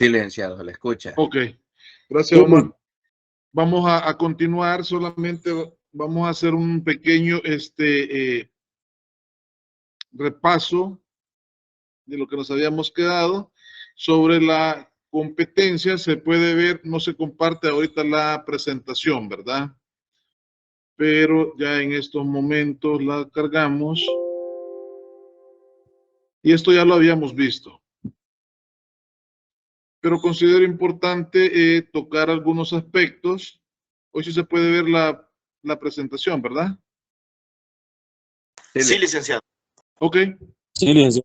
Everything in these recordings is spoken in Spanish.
Silenciado, le escucha. Ok, gracias, Omar. Vamos a continuar, solamente vamos a hacer un pequeño repaso de lo que nos habíamos quedado sobre la competencia. Se puede ver, no se comparte ahorita la presentación, ¿verdad? Pero ya en estos momentos la cargamos. Y esto ya lo habíamos visto. Pero considero importante tocar algunos aspectos. Hoy sí se puede ver la presentación, ¿verdad? Sí, licenciado. Ok. Sí, licenciado.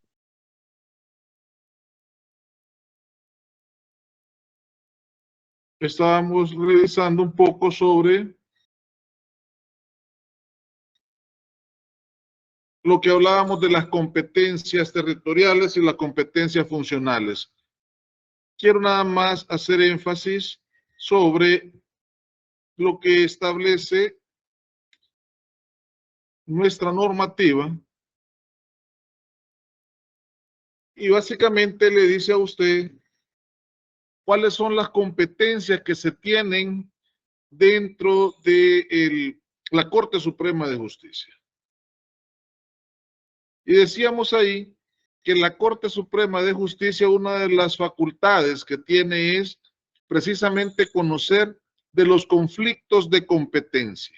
Estábamos revisando un poco sobre lo que hablábamos de las competencias territoriales y las competencias funcionales. Quiero nada más hacer énfasis sobre lo que establece nuestra normativa y básicamente le dice a usted cuáles son las competencias que se tienen dentro de la Corte Suprema de Justicia. Y decíamos ahí que la Corte Suprema de Justicia, una de las facultades que tiene es precisamente conocer de los conflictos de competencia.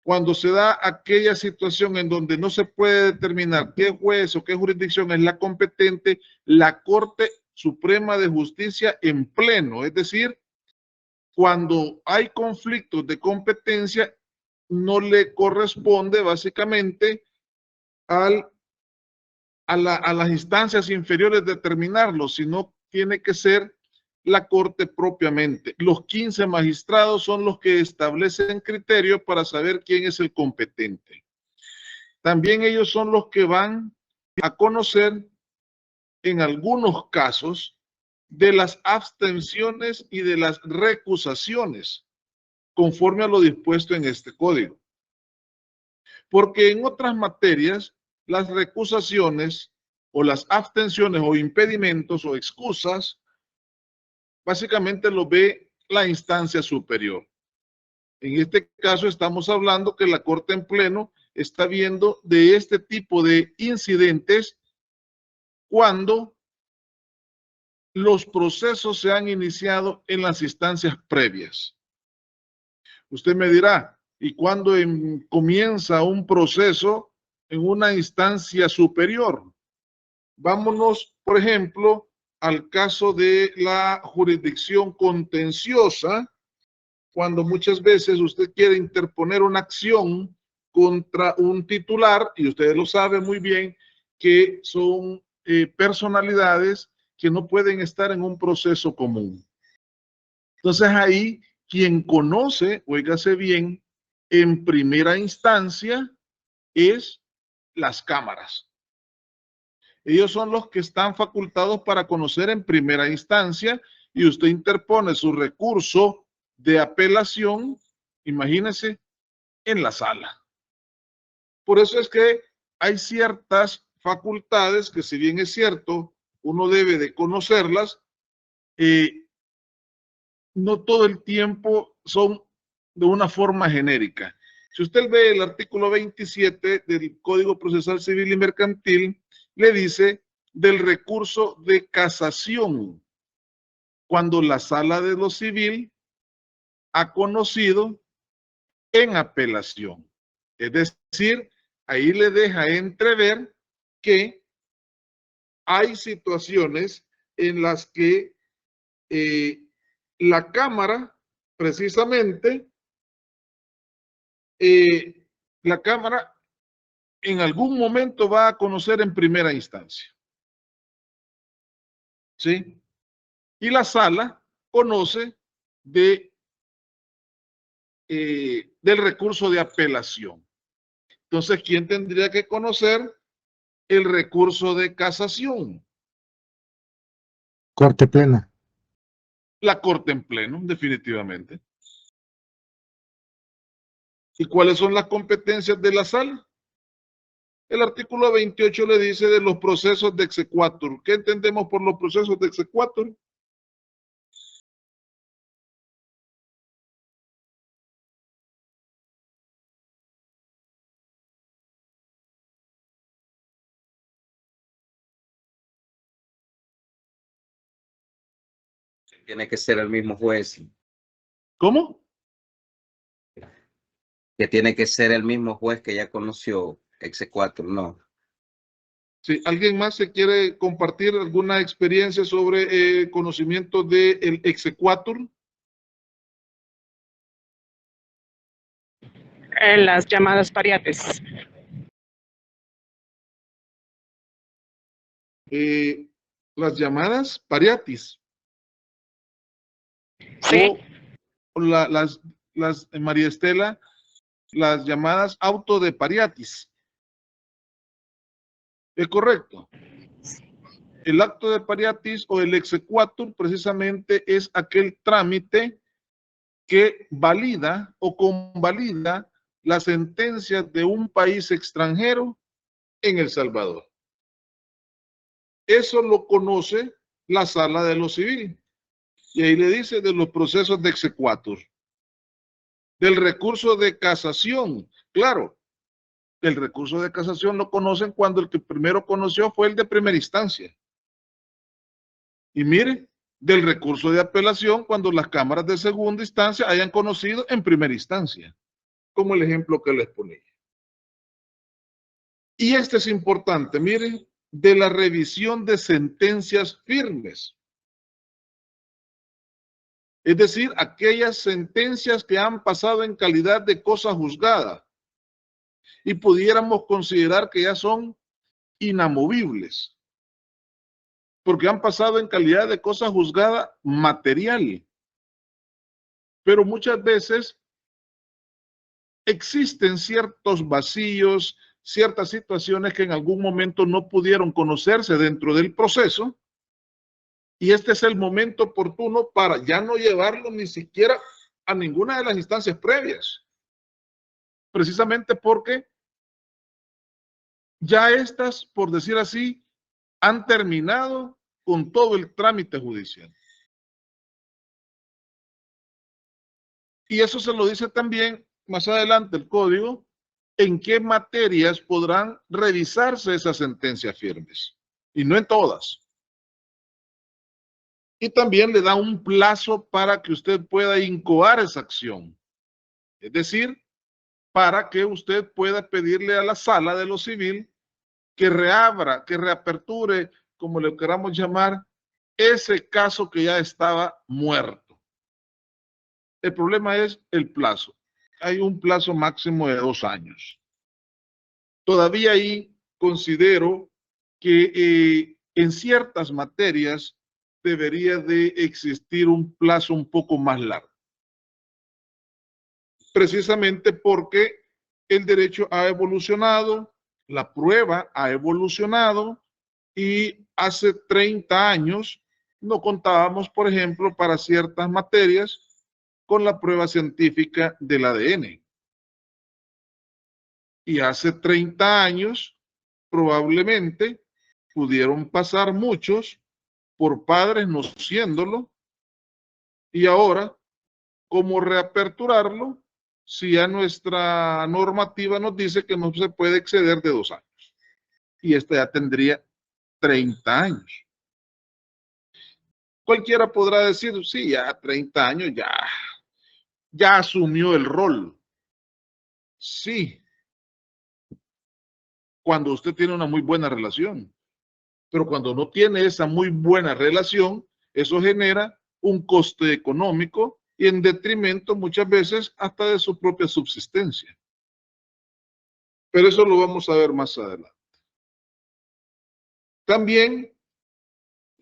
Cuando se da aquella situación en donde no se puede determinar qué juez o qué jurisdicción es la competente, la Corte Suprema de Justicia en pleno, es decir, cuando hay conflictos de competencia, no le corresponde básicamente a las instancias inferiores determinarlo, sino tiene que ser la Corte propiamente. Los 15 magistrados son los que establecen criterios para saber quién es el competente. También ellos son los que van a conocer, en algunos casos, de las abstenciones y de las recusaciones, conforme a lo dispuesto en este código. Porque en otras materias, las recusaciones o las abstenciones o impedimentos o excusas, básicamente lo ve la instancia superior. En este caso estamos hablando que la Corte en pleno está viendo de este tipo de incidentes cuando los procesos se han iniciado en las instancias previas. Usted me dirá, ¿y cuándo comienza un proceso en una instancia superior? Vámonos, por ejemplo, al caso de la jurisdicción contenciosa, cuando muchas veces usted quiere interponer una acción contra un titular, y ustedes lo saben muy bien, que son personalidades que no pueden estar en un proceso común. Entonces ahí, quien conoce, óigase bien, en primera instancia es las cámaras. Ellos son los que están facultados para conocer en primera instancia y usted interpone su recurso de apelación, imagínese, en la sala. Por eso es que hay ciertas facultades que, si bien es cierto, uno debe de conocerlas, no todo el tiempo son de una forma genérica. Si usted ve el artículo 27 del Código Procesal Civil y Mercantil, le dice del recurso de casación, cuando la Sala de lo Civil ha conocido en apelación. Es decir, ahí le deja entrever que hay situaciones en las que la Cámara, precisamente, la Cámara en algún momento va a conocer en primera instancia. ¿Sí? Y la sala conoce del recurso de apelación. Entonces, ¿quién tendría que conocer el recurso de casación? Corte plena. La Corte en pleno, definitivamente. ¿Y cuáles son las competencias de la sala? El artículo 28 le dice de los procesos de exequatur. ¿Qué entendemos por los procesos de exequatur? Tiene que ser el mismo juez. ¿Cómo? Que tiene que ser el mismo juez que ya conoció exequatur, no. Si alguien más se quiere compartir alguna experiencia sobre conocimiento del exequatur. Las llamadas pariates. Las llamadas pariatis. Sí. O las María Estela, las llamadas auto de pariatis. ¿Es correcto? El acto de pariatis o el exequatur precisamente es aquel trámite que valida o convalida la sentencia de un país extranjero en El Salvador. Eso lo conoce la Sala de lo Civil. Y ahí le dice de los procesos de exequatur. Del recurso de casación. Claro, el recurso de casación lo conocen cuando el que primero conoció fue el de primera instancia. Y mire, del recurso de apelación cuando las cámaras de segunda instancia hayan conocido en primera instancia, como el ejemplo que les ponía. Y este es importante, mire, de la revisión de sentencias firmes. Es decir, aquellas sentencias que han pasado en calidad de cosa juzgada y pudiéramos considerar que ya son inamovibles, porque han pasado en calidad de cosa juzgada material. Pero muchas veces existen ciertos vacíos, ciertas situaciones que en algún momento no pudieron conocerse dentro del proceso, y este es el momento oportuno para ya no llevarlo ni siquiera a ninguna de las instancias previas, precisamente porque ya estas, por decir así, han terminado con todo el trámite judicial. Y eso se lo dice también más adelante el código, en qué materias podrán revisarse esas sentencias firmes, y no en todas. Y también le da un plazo para que usted pueda incoar esa acción. Es decir, para que usted pueda pedirle a la Sala de lo Civil que reabra, que reaperture, como le queramos llamar, ese caso que ya estaba muerto. El problema es el plazo. Hay un plazo máximo de 2 años. Todavía ahí considero que en ciertas materias debería de existir un plazo un poco más largo. Precisamente porque el derecho ha evolucionado, la prueba ha evolucionado y hace 30 años no contábamos, por ejemplo, para ciertas materias con la prueba científica del ADN. Y hace 30 años probablemente pudieron pasar muchos por padres no siéndolo, y ahora, ¿cómo reaperturarlo si ya nuestra normativa nos dice que no se puede exceder de 2 años? Y esta ya tendría 30 años. Cualquiera podrá decir, sí, ya 30 años, ya asumió el rol. Sí, cuando usted tiene una muy buena relación. Pero cuando no tiene esa muy buena relación, eso genera un coste económico y en detrimento muchas veces hasta de su propia subsistencia. Pero eso lo vamos a ver más adelante. También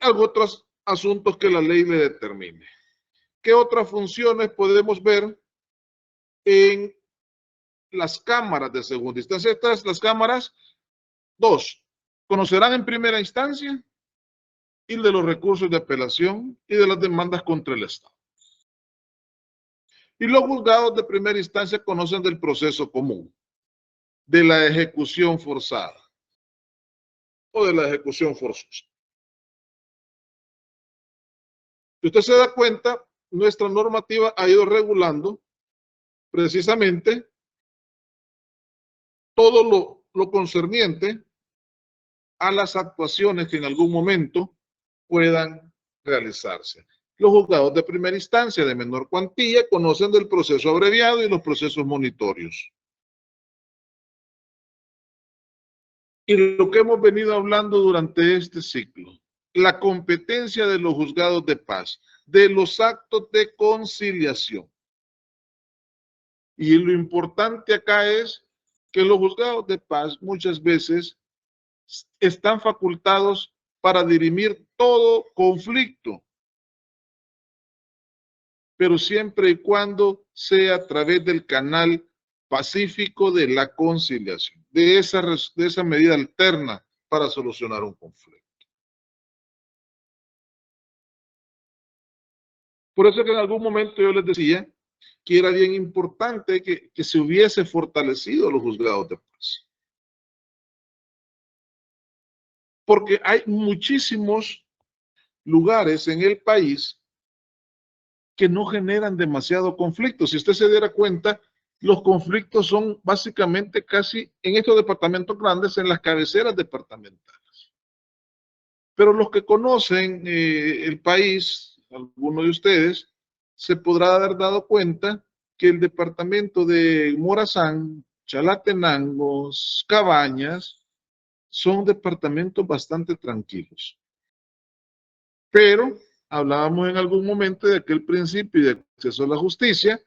hay otros asuntos que la ley le determine. ¿Qué otras funciones podemos ver en las cámaras de segunda instancia? Estas, las cámaras, 2, conocerán en primera instancia y de los recursos de apelación y de las demandas contra el Estado. Y los juzgados de primera instancia conocen del proceso común. de la ejecución forzada o de la ejecución forzosa. Si usted se da cuenta, nuestra normativa ha ido regulando precisamente todo lo concerniente a las actuaciones que en algún momento puedan realizarse. Los juzgados de primera instancia de menor cuantía conocen del proceso abreviado y los procesos monitorios. Y lo que hemos venido hablando durante este ciclo, la competencia de los juzgados de paz, de los actos de conciliación. Y lo importante acá es que los juzgados de paz muchas veces están facultados para dirimir todo conflicto, pero siempre y cuando sea a través del canal pacífico de la conciliación, de esa medida alterna para solucionar un conflicto. Por eso que en algún momento yo les decía que era bien importante que se hubiese fortalecido los juzgados de paz. Porque hay muchísimos lugares en el país que no generan demasiado conflicto. Si usted se diera cuenta, los conflictos son básicamente casi en estos departamentos grandes, en las cabeceras departamentales. Pero los que conocen el país, algunos de ustedes, se podrá haber dado cuenta que el departamento de Morazán, Chalatenango, Cabañas, son departamentos bastante tranquilos. Pero hablábamos en algún momento de aquel principio de acceso a la justicia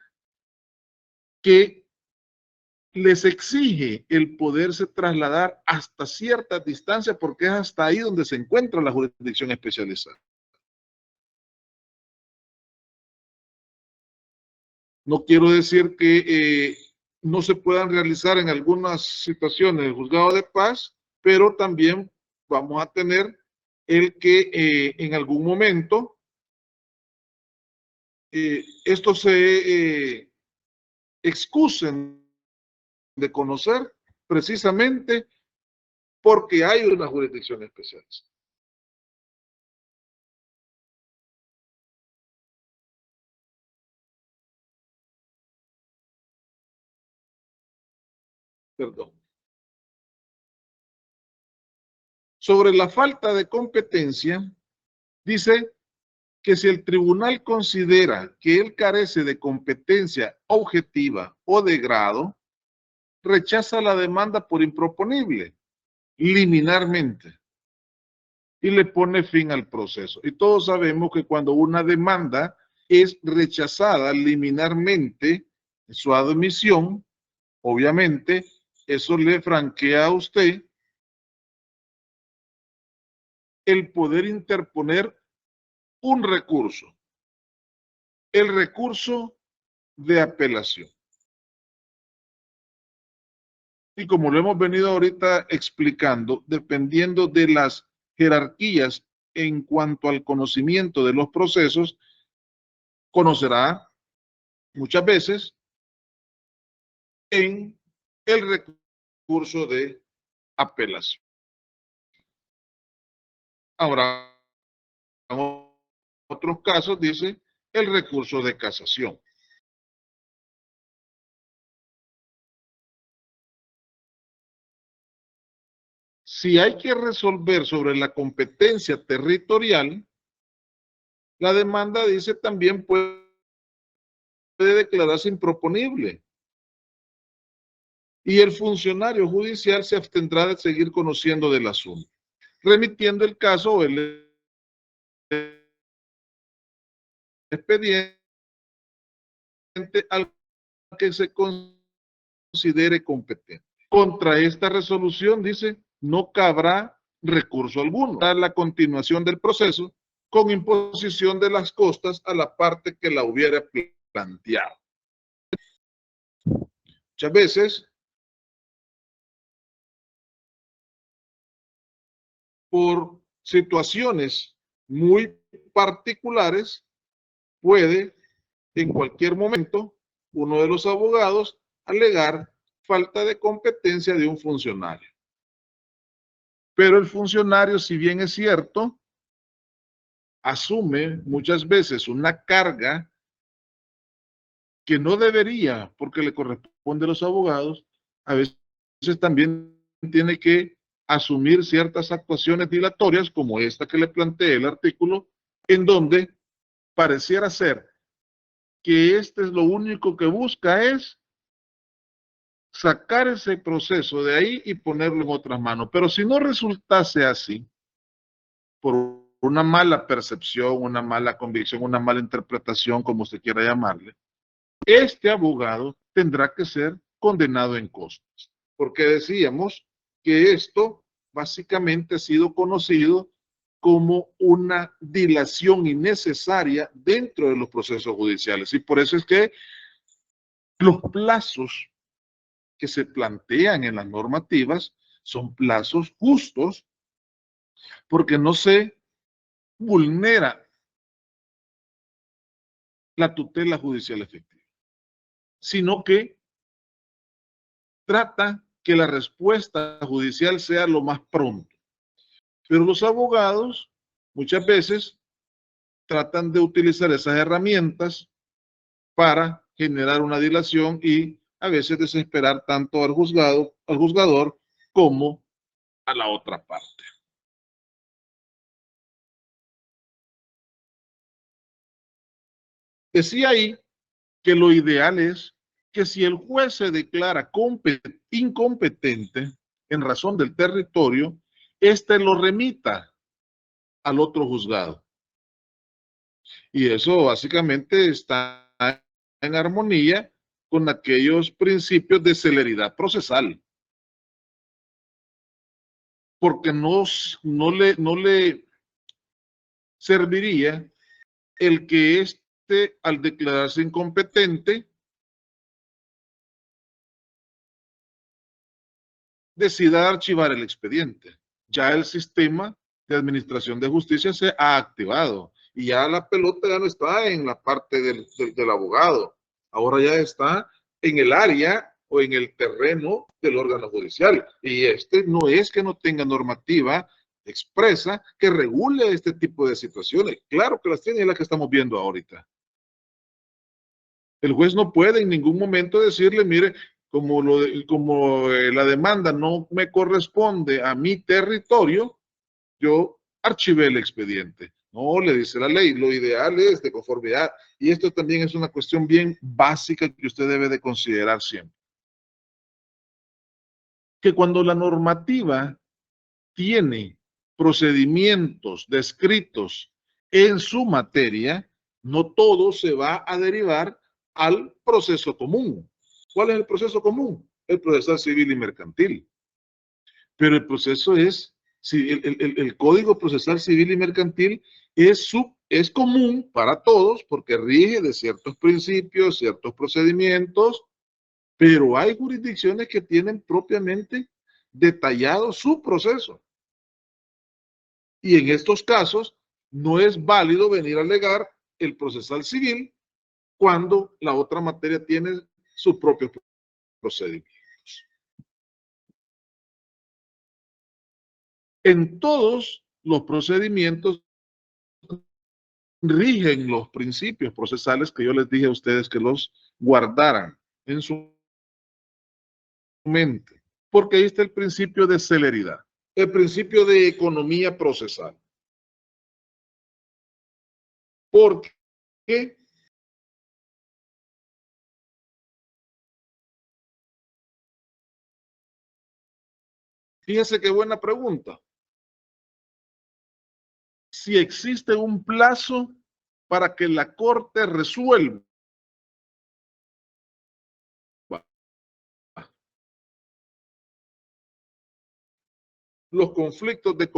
que les exige el poderse trasladar hasta cierta distancia porque es hasta ahí donde se encuentra la jurisdicción especializada. No quiero decir que no se puedan realizar en algunas situaciones el juzgado de paz, pero también vamos a tener el que en algún momento estos se excusen de conocer precisamente porque hay una jurisdicción especial. Perdón. Sobre la falta de competencia, dice que si el tribunal considera que él carece de competencia objetiva o de grado, rechaza la demanda por improponible, liminarmente, y le pone fin al proceso. Y todos sabemos que cuando una demanda es rechazada liminarmente, su admisión, obviamente, eso le franquea a usted el poder interponer un recurso, el recurso de apelación. Y como lo hemos venido ahorita explicando, dependiendo de las jerarquías en cuanto al conocimiento de los procesos, conocerá muchas veces en el recurso de apelación. Ahora, en otros casos dice el recurso de casación. Si hay que resolver sobre la competencia territorial, la demanda dice también puede declararse improponible. Y el funcionario judicial se abstendrá de seguir conociendo del asunto, remitiendo el caso o el expediente al que se considere competente. Contra esta resolución, dice, no cabrá recurso alguno. La continuación del proceso con imposición de las costas a la parte que la hubiera planteado. Muchas veces, por situaciones muy particulares, puede en cualquier momento uno de los abogados alegar falta de competencia de un funcionario. Pero el funcionario, si bien es cierto, asume muchas veces una carga que no debería, porque le corresponde a los abogados, a veces también tiene que asumir ciertas actuaciones dilatorias, como esta que le planteé el artículo, en donde pareciera ser que este es lo único que busca es sacar ese proceso de ahí y ponerlo en otras manos. Pero si no resultase así, por una mala percepción, una mala convicción, una mala interpretación, como usted quiera llamarle, este abogado tendrá que ser condenado en costas. Porque decíamos que esto básicamente ha sido conocido como una dilación innecesaria dentro de los procesos judiciales. Y por eso es que los plazos que se plantean en las normativas son plazos justos, porque no se vulnera la tutela judicial efectiva, sino que trata que la respuesta judicial sea lo más pronto. Pero los abogados muchas veces tratan de utilizar esas herramientas para generar una dilación y a veces desesperar tanto al juzgador como a la otra parte. Decía ahí que lo ideal es que si el juez se declara incompetente en razón del territorio, éste lo remita al otro juzgado. Y eso básicamente está en armonía con aquellos principios de celeridad procesal. Porque no le serviría el que éste, al declararse incompetente, decida archivar el expediente. Ya el sistema de administración de justicia se ha activado y ya la pelota ya no está en la parte del abogado, ahora ya está en el área o en el terreno del órgano judicial. Y este no es que no tenga normativa expresa que regule este tipo de situaciones. Claro que las tiene, es la que estamos viendo ahorita. El juez no puede en ningún momento decirle, mire, como la demanda no me corresponde a mi territorio, yo archivé el expediente. No, le dice la ley, lo ideal es de conformidad. Y esto también es una cuestión bien básica que usted debe de considerar siempre. Que cuando la normativa tiene procedimientos descritos en su materia, no todo se va a derivar al proceso común. ¿Cuál es el proceso común? El procesal civil y mercantil. Pero el proceso es, si el Código Procesal Civil y Mercantil es común para todos porque rige de ciertos principios, ciertos procedimientos, pero hay jurisdicciones que tienen propiamente detallado su proceso. Y en estos casos no es válido venir a alegar el procesal civil cuando la otra materia tiene sus propios procedimientos. En todos los procedimientos rigen los principios procesales que yo les dije a ustedes que los guardaran en su mente, porque ahí está el principio de celeridad, el principio de economía procesal. Porque fíjese qué buena pregunta. Si existe un plazo para que la Corte resuelva los conflictos de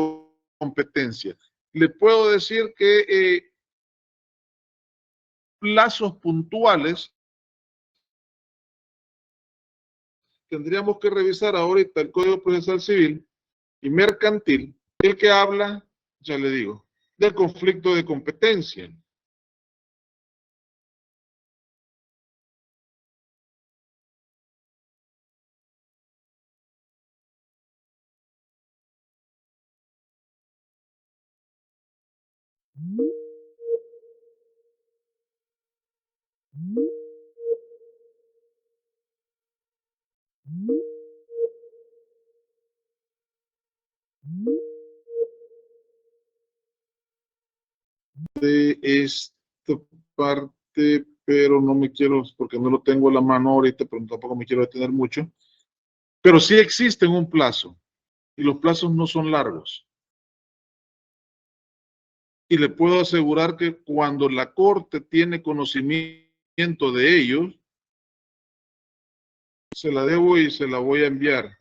competencia, le puedo decir que plazos puntuales tendríamos que revisar ahorita el Código Procesal Civil y Mercantil, el que habla, ya le digo, del conflicto de competencia. De esta parte, pero no me quiero, porque no lo tengo a la mano ahorita, pero tampoco me quiero detener mucho. Pero sí existe un plazo, y los plazos no son largos. Y le puedo asegurar que cuando la Corte tiene conocimiento de ellos, se la debo y se la voy a enviar,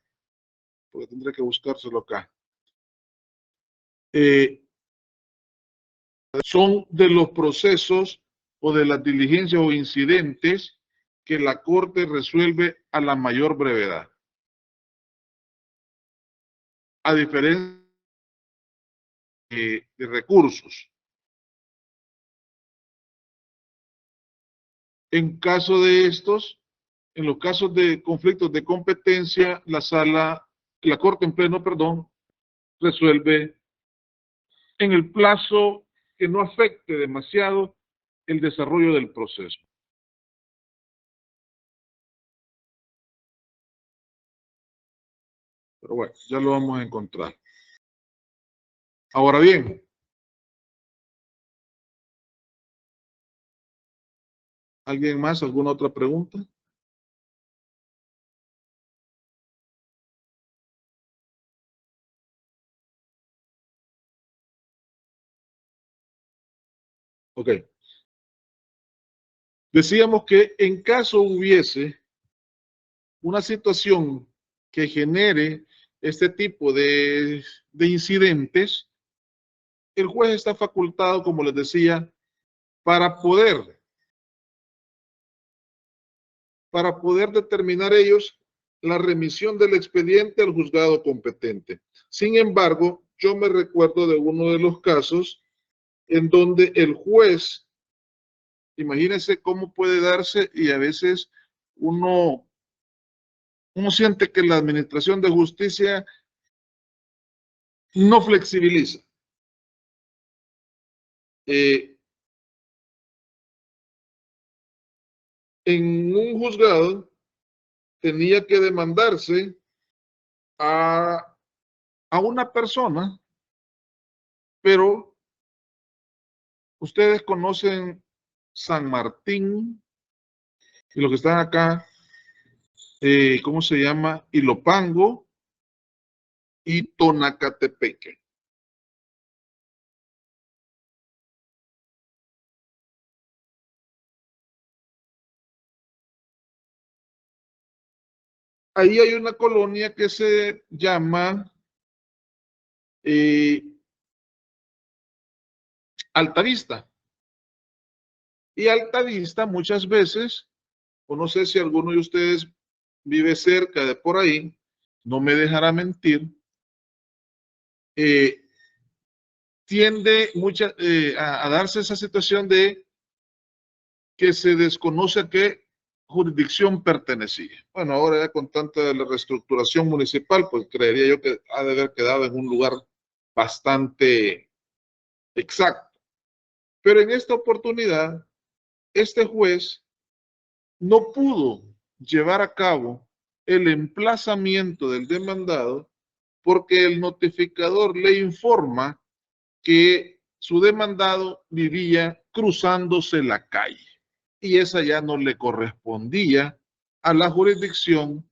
porque tendré que buscárselo acá. Son de los procesos o de las diligencias o incidentes que la Corte resuelve a la mayor brevedad. A diferencia de recursos. En caso de estos, en los casos de conflictos de competencia, la Corte en pleno, perdón, resuelve en el plazo que no afecte demasiado el desarrollo del proceso. Pero bueno, ya lo vamos a encontrar. Ahora bien, ¿alguien más? ¿Alguna otra pregunta? Ok. Decíamos que en caso hubiese una situación que genere este tipo de incidentes, el juez está facultado, como les decía, para poder determinar ellos la remisión del expediente al juzgado competente. Sin embargo, yo me recuerdo de uno de los casos en donde el juez, imagínense cómo puede darse, y a veces uno siente que la administración de justicia no flexibiliza. En un juzgado tenía que demandarse a una persona, pero ustedes conocen San Martín y los que están acá, ¿cómo se llama? Ilopango y Tonacatepeque. Ahí hay una colonia que se llama Altavista. Y Altavista muchas veces, o no sé si alguno de ustedes vive cerca de por ahí, no me dejará mentir, tiende a darse esa situación de que se desconoce a qué jurisdicción pertenecía. Bueno, ahora ya con tanta la reestructuración municipal, pues creería yo que ha de haber quedado en un lugar bastante exacto. Pero en esta oportunidad, este juez no pudo llevar a cabo el emplazamiento del demandado porque el notificador le informa que su demandado vivía cruzándose la calle y esa ya no le correspondía a la jurisdicción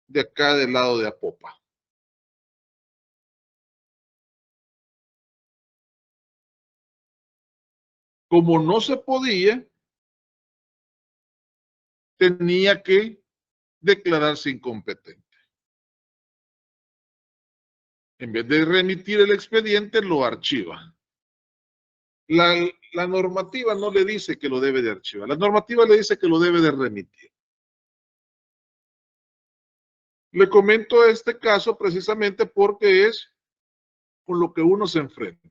de acá del lado de Apopa. Como no se podía, tenía que declararse incompetente. En vez de remitir el expediente, lo archiva. La normativa no le dice que lo debe de archivar, la normativa le dice que lo debe de remitir. Le comento este caso precisamente porque es con lo que uno se enfrenta.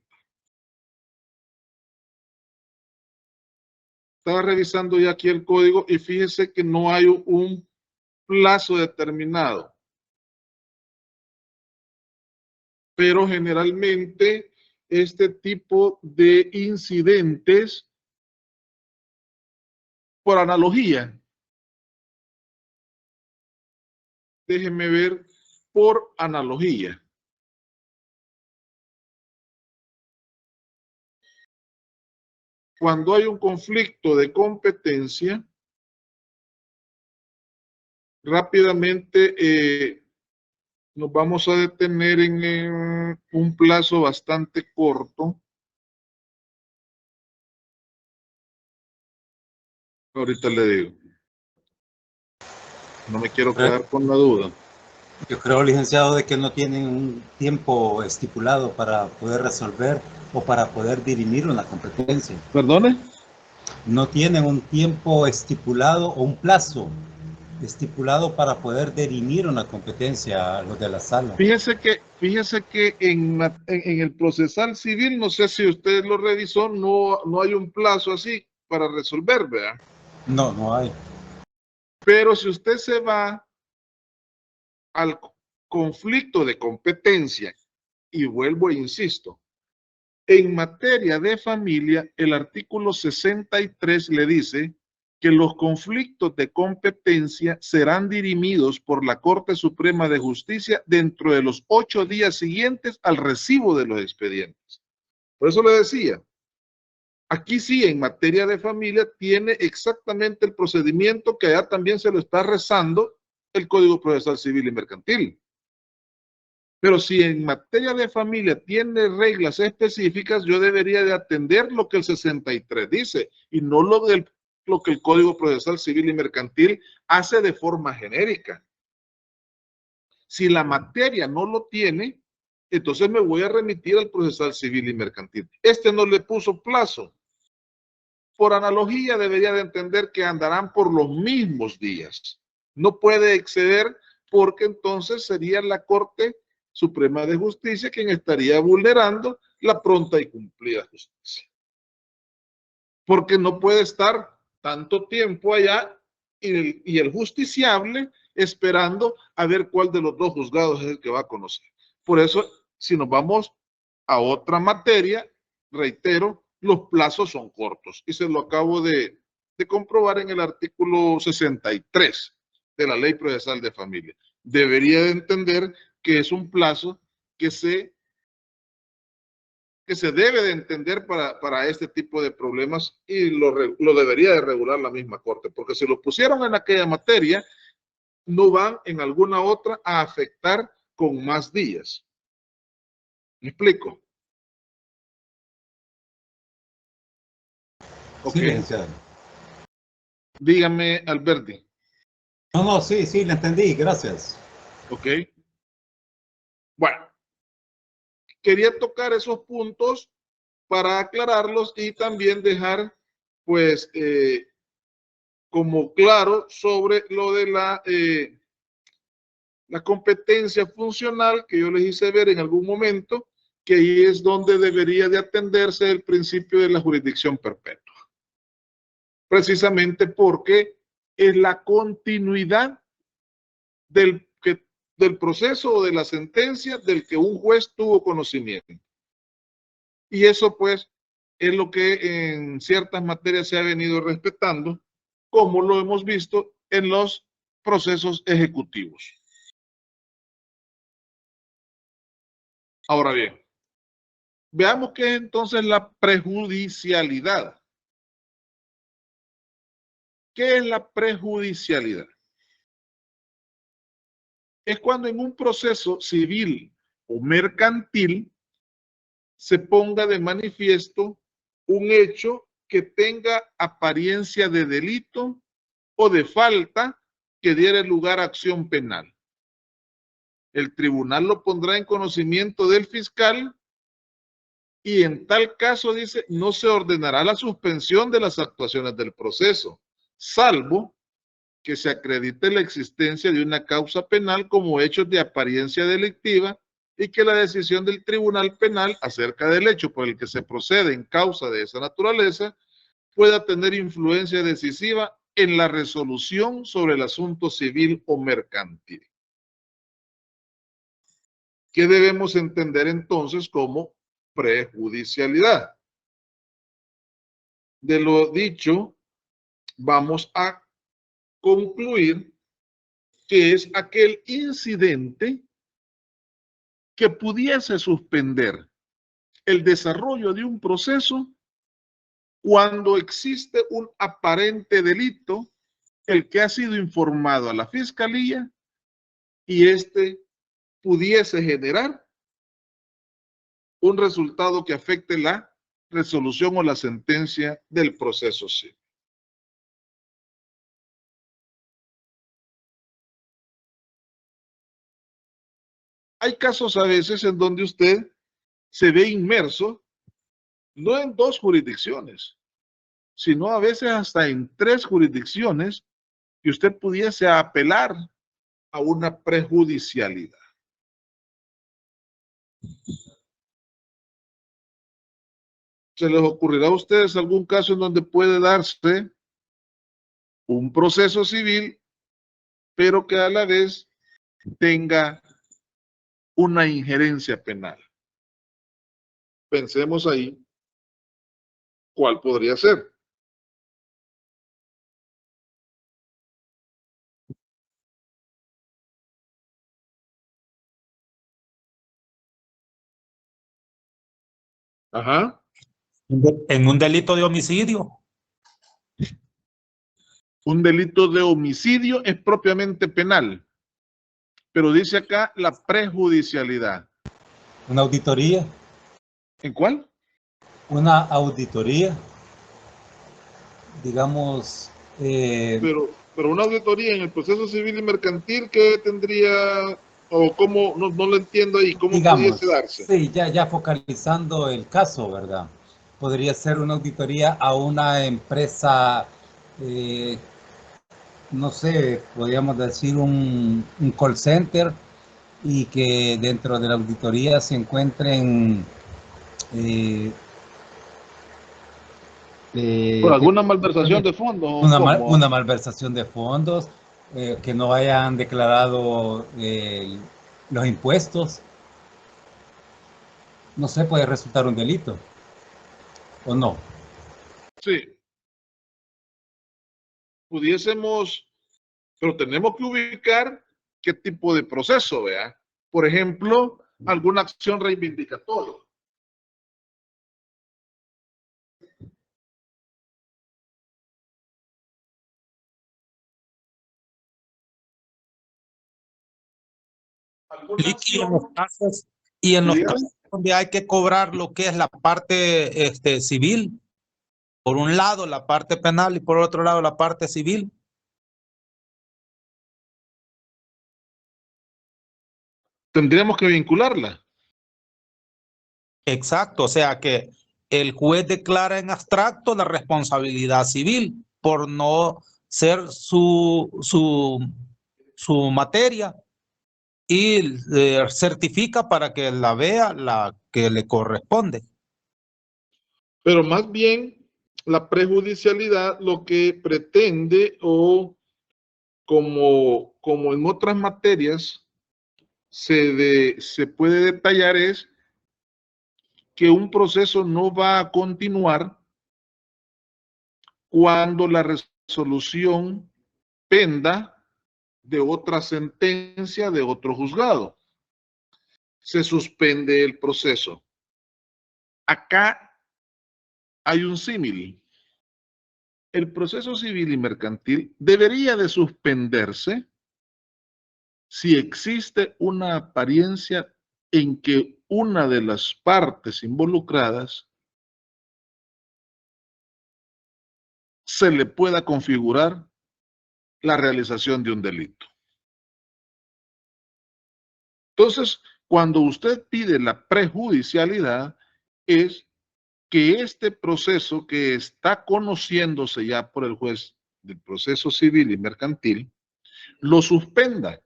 Estaba revisando ya aquí el código y fíjese que no hay un plazo determinado. Pero generalmente este tipo de incidentes por analogía. Déjenme ver por analogía. Cuando hay un conflicto de competencia, rápidamente nos vamos a detener en un plazo bastante corto. Ahorita le digo. No me quiero quedar con la duda. Yo creo, licenciado, de que no tienen un tiempo estipulado para poder resolver o para poder dirimir una competencia. ¿Perdone? No tienen un tiempo estipulado o un plazo estipulado para poder dirimir una competencia a los de la sala. Fíjese que en el procesal civil, no sé si usted lo revisó, no hay un plazo así para resolver, ¿verdad? No, no hay. Pero si usted se va al conflicto de competencia, y vuelvo e insisto, en materia de familia, el artículo 63 le dice que los conflictos de competencia serán dirimidos por la Corte Suprema de Justicia dentro de los 8 días siguientes al recibo de los expedientes. Por eso le decía, aquí sí, en materia de familia, tiene exactamente el procedimiento que allá también se lo está rezando el Código Procesal Civil y Mercantil. Pero si en materia de familia tiene reglas específicas, yo debería de atender lo que el 63 dice y no lo que el Código Procesal Civil y Mercantil hace de forma genérica. Si la materia no lo tiene, entonces me voy a remitir al Procesal Civil y Mercantil. Este no le puso plazo. Por analogía, debería de entender que andarán por los mismos días. No puede exceder porque entonces sería la Corte Suprema de Justicia quien estaría vulnerando la pronta y cumplida justicia. Porque no puede estar tanto tiempo allá y el justiciable esperando a ver cuál de los dos juzgados es el que va a conocer. Por eso, si nos vamos a otra materia, reitero, los plazos son cortos. Y se lo acabo de comprobar en el artículo 63 de la Ley Procesal de Familia. Debería de entender que es un plazo que se debe de entender para este tipo de problemas y lo debería de regular la misma Corte, porque si lo pusieron en aquella materia, no van en alguna otra a afectar con más días. ¿Me explico? Ok. Sí, licenciado. Dígame, Alberti. No, sí, le entendí, gracias. Ok. Bueno, quería tocar esos puntos para aclararlos y también dejar, pues, como claro sobre lo de la competencia funcional que yo les hice ver en algún momento, que ahí es donde debería de atenderse el principio de la jurisdicción perpetua. Precisamente porque es la continuidad del proceso o de la sentencia del que un juez tuvo conocimiento. Y eso pues es lo que en ciertas materias se ha venido respetando, como lo hemos visto en los procesos ejecutivos. Ahora bien, veamos qué es entonces la prejudicialidad. ¿Qué es la prejudicialidad? Es cuando en un proceso civil o mercantil se ponga de manifiesto un hecho que tenga apariencia de delito o de falta que diera lugar a acción penal. El tribunal lo pondrá en conocimiento del fiscal y en tal caso, dice, no se ordenará la suspensión de las actuaciones del proceso, salvo que se acredite la existencia de una causa penal como hechos de apariencia delictiva y que la decisión del tribunal penal acerca del hecho por el que se procede en causa de esa naturaleza pueda tener influencia decisiva en la resolución sobre el asunto civil o mercantil. ¿Qué debemos entender entonces como prejudicialidad. De lo dicho, vamos a concluir que es aquel incidente que pudiese suspender el desarrollo de un proceso cuando existe un aparente delito, el que ha sido informado a la fiscalía y este pudiese generar un resultado que afecte la resolución o la sentencia del proceso civil. Hay casos a veces en donde usted se ve inmerso, no en 2 jurisdicciones, sino a veces hasta en 3 jurisdicciones, que usted pudiese apelar a una prejudicialidad. ¿Se les ocurrirá a ustedes algún caso en donde puede darse un proceso civil, pero que a la vez tenga una injerencia penal? Pensemos ahí, ¿cuál podría ser? Ajá. En un delito de homicidio. Un delito de homicidio es propiamente penal, pero dice acá la prejudicialidad. Una auditoría. ¿En cuál? Una auditoría. Digamos... Pero una auditoría en el proceso civil y mercantil, ¿qué tendría o cómo? No lo entiendo ahí, ¿cómo digamos, pudiese darse? Sí, ya focalizando el caso, ¿verdad? Podría ser una auditoría a una empresa, no sé, podríamos decir un call center, y que dentro de la auditoría se encuentren ¿Por alguna malversación de fondos? una malversación de fondos, que no hayan declarado los impuestos. No sé, puede resultar un delito, ¿o no? Sí. Pudiésemos, pero tenemos que ubicar qué tipo de proceso, vea. Por ejemplo, alguna acción reivindicatoria. Y en los casos donde hay que cobrar lo que es la parte civil, por un lado la parte penal y por otro lado la parte civil. Tendríamos que vincularla. Exacto, o sea que el juez declara en abstracto la responsabilidad civil por no ser su materia, y certifica para que la vea la que le corresponde. Pero más bien, la prejudicialidad lo que pretende, o como en otras materias se puede detallar, es que un proceso no va a continuar cuando la resolución penda de otra sentencia de otro juzgado. Se suspende el proceso. Acá hay un símil. El proceso civil y mercantil debería de suspenderse si existe una apariencia en que una de las partes involucradas se le pueda configurar la realización de un delito. Entonces, cuando usted pide la prejudicialidad, es que este proceso que está conociéndose ya por el juez del proceso civil y mercantil, lo suspenda.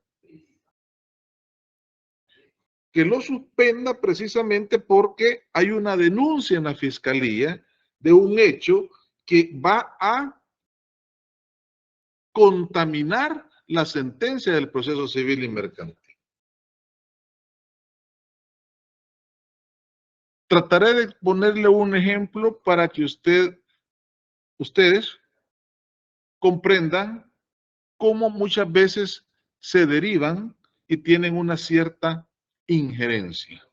Que lo suspenda precisamente porque hay una denuncia en la fiscalía de un hecho que va a contaminar la sentencia del proceso civil y mercantil. Trataré de ponerle un ejemplo para que ustedes comprendan cómo muchas veces se derivan y tienen una cierta injerencia.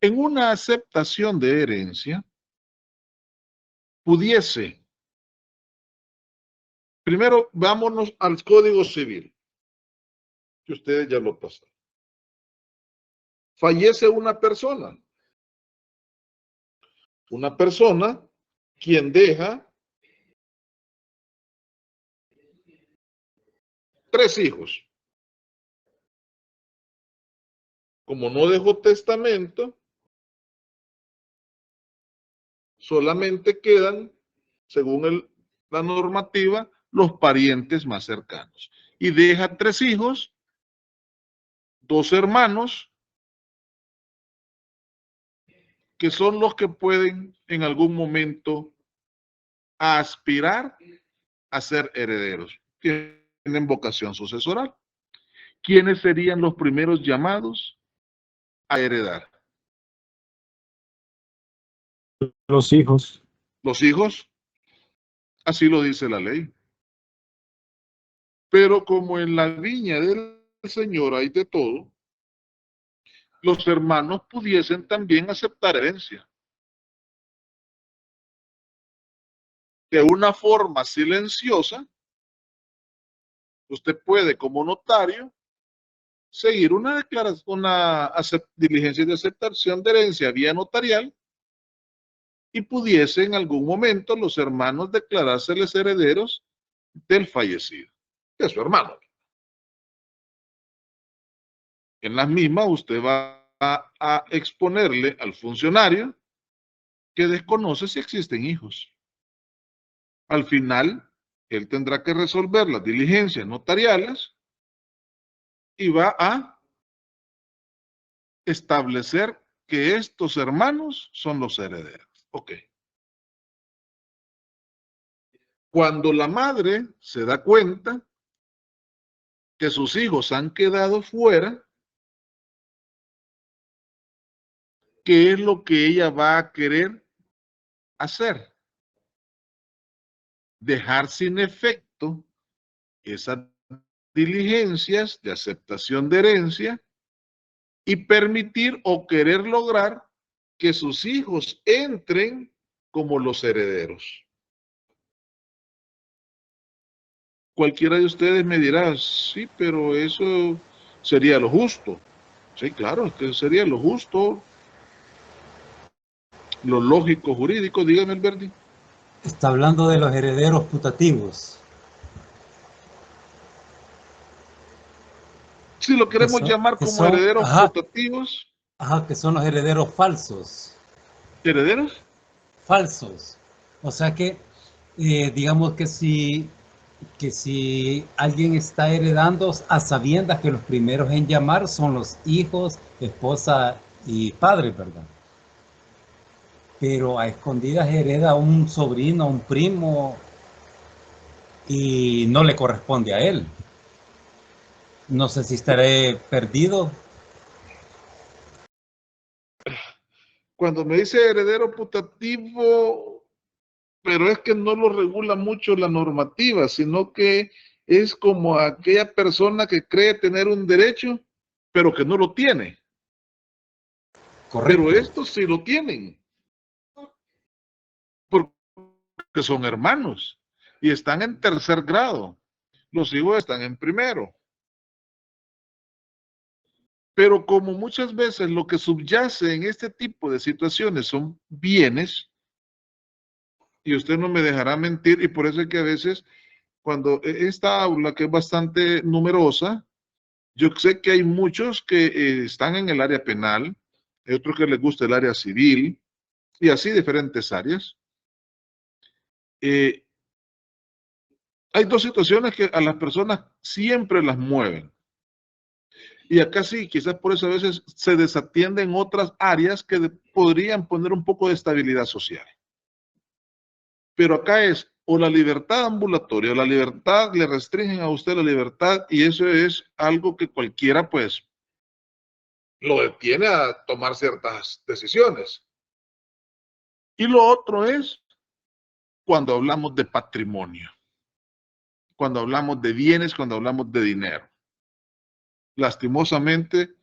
En una aceptación de herencia, pudiese, primero vámonos al Código Civil, que ustedes ya lo pasaron. Fallece una persona quien deja 3 hijos. Como no dejó testamento, solamente quedan, según la normativa, los parientes más cercanos. Y deja 3 hijos, 2 hermanos, que son los que pueden en algún momento aspirar a ser herederos. Tienen vocación sucesoral. ¿Quiénes serían los primeros llamados a heredar? Los hijos. Los hijos. Así lo dice la ley. Pero como en la viña del Señor hay de todo, los hermanos pudiesen también aceptar herencia. De una forma silenciosa, usted puede, como notario, seguir una declaración, diligencia de aceptación de herencia vía notarial y pudiese en algún momento los hermanos declarárseles herederos del fallecido, de su hermano. En las mismas usted va a exponerle al funcionario que desconoce si existen hijos. Al final, él tendrá que resolver las diligencias notariales y va a establecer que estos hermanos son los herederos. Ok. Cuando la madre se da cuenta que sus hijos han quedado fuera, ¿qué es lo que ella va a querer hacer? Dejar sin efecto esas diligencias de aceptación de herencia y permitir o querer lograr que sus hijos entren como los herederos. Cualquiera de ustedes me dirá, sí, pero eso sería lo justo. Sí, claro, es que sería lo justo, lo lógico, jurídico. Dígame, Alberti. Está hablando de los herederos putativos. Si lo queremos llamar como herederos putativos. Ajá, que son los herederos falsos. ¿Herederos? Falsos. O sea que, digamos que si alguien está heredando a sabiendas que los primeros en llamar son los hijos, esposa y padre, ¿verdad? Pero a escondidas hereda a un sobrino, a un primo, y no le corresponde a él. No sé si estaré perdido. Cuando me dice heredero putativo, pero es que no lo regula mucho la normativa, sino que es como aquella persona que cree tener un derecho, pero que no lo tiene. Correcto. Pero estos sí lo tienen. Porque son hermanos y están en 3er grado. Los hijos están en 1º. Pero como muchas veces lo que subyace en este tipo de situaciones son bienes, y usted no me dejará mentir, y por eso es que a veces, cuando esta aula, que es bastante numerosa, yo sé que hay muchos que están en el área penal, hay otros que les gusta el área civil, y así diferentes áreas. Hay 2 situaciones que a las personas siempre las mueven. Y acá sí, quizás por eso a veces se desatienden otras áreas que podrían poner un poco de estabilidad social. Pero acá es o la libertad ambulatoria, o la libertad, le restringen a usted la libertad, y eso es algo que cualquiera pues lo detiene a tomar ciertas decisiones. Y lo otro es cuando hablamos de patrimonio, cuando hablamos de bienes, cuando hablamos de dinero. Lastimosamente,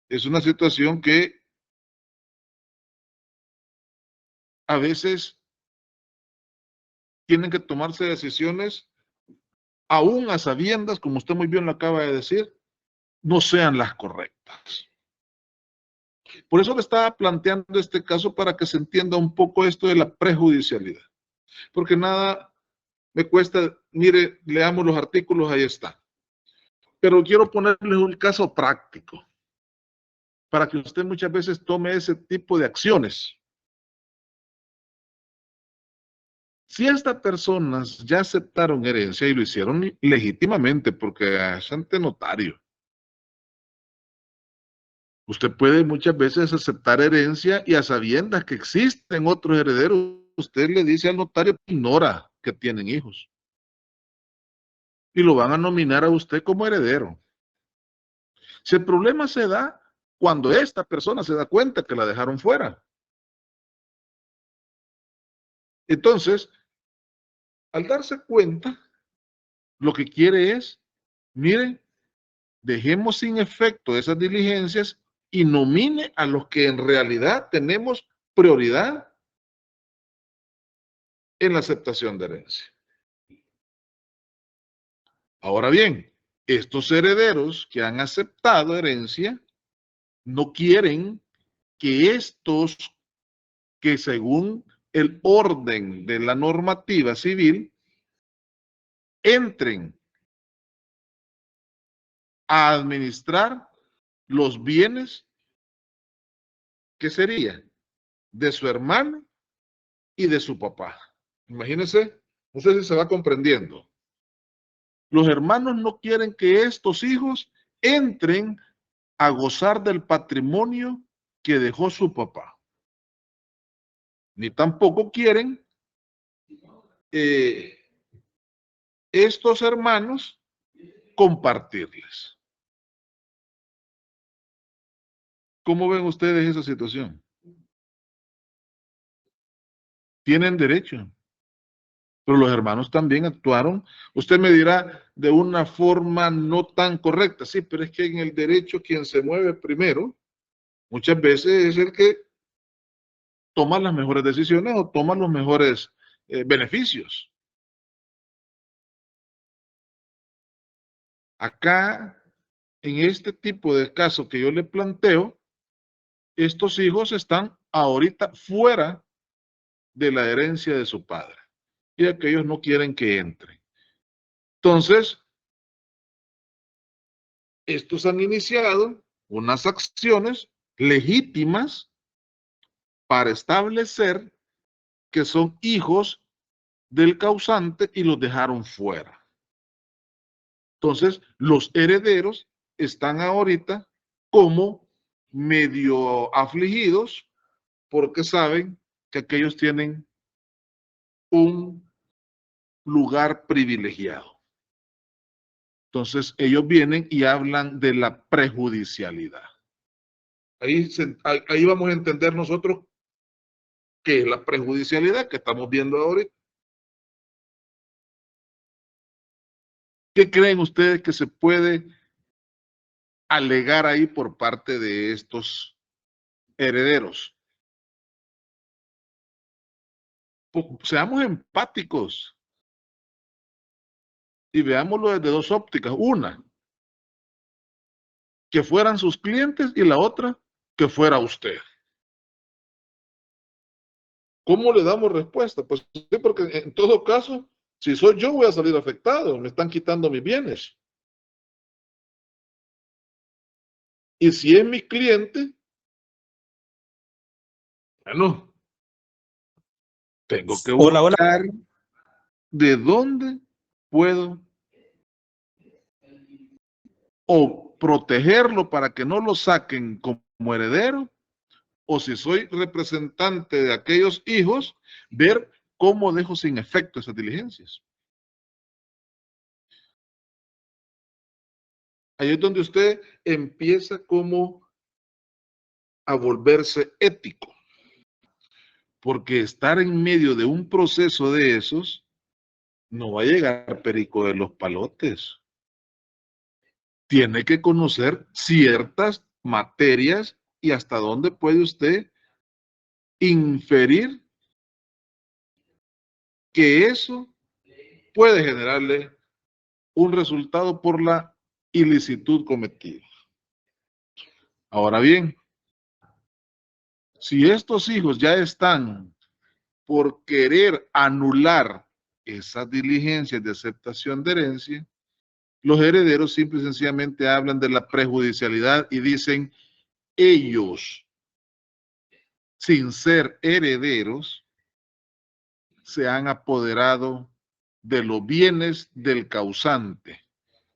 es una situación que a veces tienen que tomarse decisiones, aún a sabiendas, como usted muy bien lo acaba de decir, no sean las correctas. Por eso le estaba planteando este caso para que se entienda un poco esto de la prejudicialidad. Porque nada me cuesta, mire, leamos los artículos, ahí está. Pero quiero ponerles un caso práctico para que usted muchas veces tome ese tipo de acciones. Si estas personas ya aceptaron herencia y lo hicieron legítimamente porque es ante notario, usted puede muchas veces aceptar herencia y a sabiendas que existen otros herederos, usted le dice al notario que ignora que tienen hijos. Y lo van a nominar a usted como heredero. Si el problema se da cuando esta persona se da cuenta que la dejaron fuera. Entonces, al darse cuenta, lo que quiere es, mire, dejemos sin efecto esas diligencias y nomine a los que en realidad tenemos prioridad en la aceptación de herencia. Ahora bien, estos herederos que han aceptado herencia no quieren que estos que según el orden de la normativa civil entren a administrar los bienes que sería de su hermano y de su papá. Imagínense, no sé si se va comprendiendo. Los hermanos no quieren que estos hijos entren a gozar del patrimonio que dejó su papá. Ni tampoco quieren estos hermanos compartirles. ¿Cómo ven ustedes esa situación? Tienen derecho, pero los hermanos también actuaron, usted me dirá, de una forma no tan correcta. Sí, pero es que en el derecho quien se mueve primero, muchas veces es el que toma las mejores decisiones o toma los mejores beneficios. Acá, en este tipo de caso que yo le planteo, estos hijos están ahorita fuera de la herencia de su padre y aquellos no quieren que entren. Entonces, estos han iniciado unas acciones legítimas para establecer que son hijos del causante y los dejaron fuera. Entonces, los herederos están ahorita como medio afligidos porque saben que aquellos tienen un lugar privilegiado. Entonces, ellos vienen y hablan de la prejudicialidad. Ahí vamos a entender nosotros qué es la prejudicialidad que estamos viendo ahorita. ¿Qué creen ustedes que se puede alegar ahí por parte de estos herederos? Pues, seamos empáticos y veámoslo desde dos ópticas. Una, que fueran sus clientes y la otra, que fuera usted. ¿Cómo le damos respuesta? Pues sí, porque en todo caso, si soy yo voy a salir afectado, me están quitando mis bienes. Y si es mi cliente, bueno, tengo que buscar de dónde puedo o protegerlo para que no lo saquen como heredero, o si soy representante de aquellos hijos, ver cómo dejo sin efecto esas diligencias. Ahí es donde usted empieza como a volverse ético. Porque estar en medio de un proceso de esos, no va a llegar perico de los palotes. Tiene que conocer ciertas materias y hasta dónde puede usted inferir que eso puede generarle un resultado por la ilicitud cometida. Ahora bien, si estos hijos ya están por querer anular esas diligencias de aceptación de herencia, los herederos simple y sencillamente hablan de la prejudicialidad y dicen ellos, sin ser herederos, se han apoderado de los bienes del causante,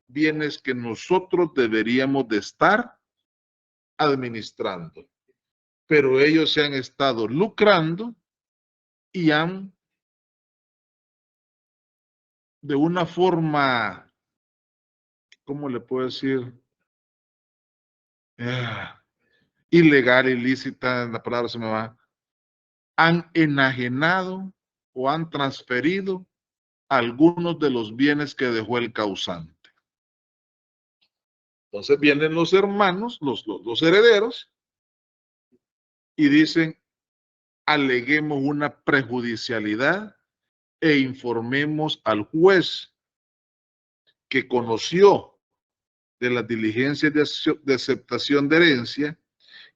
bienes que nosotros deberíamos de estar administrando. Pero ellos se han estado lucrando y han, de una forma, ¿cómo le puedo decir? Ilegal, ilícita, la palabra se me va. Han enajenado o han transferido algunos de los bienes que dejó el causante. Entonces vienen los hermanos, los herederos, y dicen, aleguemos una prejudicialidad e informemos al juez que conoció de las diligencias de aceptación de herencia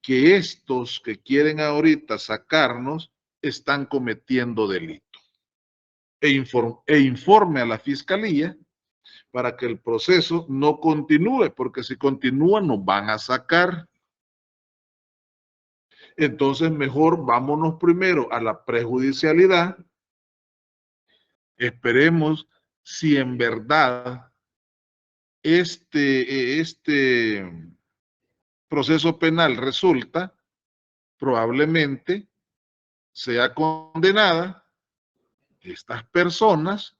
que estos que quieren ahorita sacarnos están cometiendo delito. E informe a la fiscalía para que el proceso no continúe, porque si continúa nos van a sacar. Entonces mejor vámonos primero a la prejudicialidad. Esperemos si en verdad este proceso penal resulta, probablemente sea condenada estas personas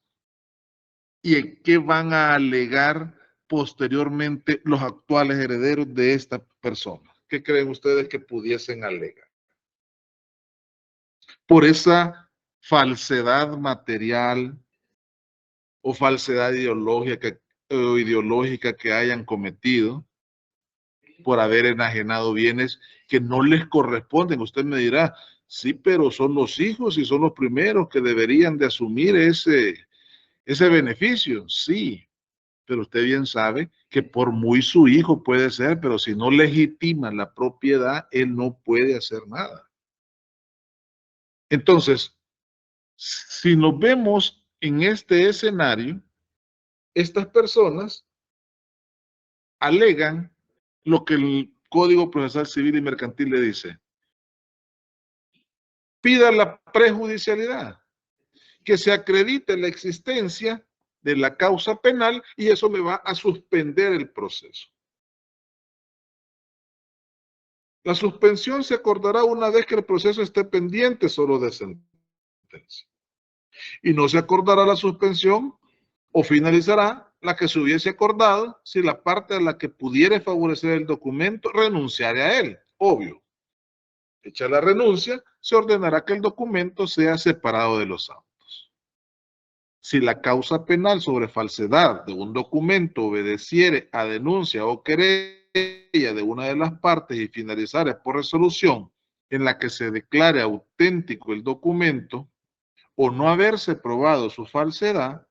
y en qué van a alegar posteriormente los actuales herederos de esta persona. ¿Qué creen ustedes que pudiesen alegar? Por esa falsedad material o falsedad ideológica que hayan cometido por haber enajenado bienes que no les corresponden. Usted me dirá, sí, pero son los hijos y son los primeros que deberían de asumir ese beneficio. Sí, pero usted bien sabe que por muy su hijo puede ser, pero si no legitima la propiedad, él no puede hacer nada. Entonces, si nos vemos en este escenario, estas personas alegan lo que el Código Procesal Civil y Mercantil le dice. Pida la prejudicialidad, que se acredite la existencia de la causa penal y eso me va a suspender el proceso. La suspensión se acordará una vez que el proceso esté pendiente solo de sentencia. Y no se acordará la suspensión o finalizará la que se hubiese acordado si la parte a la que pudiera favorecer el documento renunciara a él. Obvio. Hecha la renuncia, se ordenará que el documento sea separado de los autos. Si la causa penal sobre falsedad de un documento obedeciere a denuncia o querella de una de las partes y finalizare por resolución en la que se declare auténtico el documento o no haberse probado su falsedad,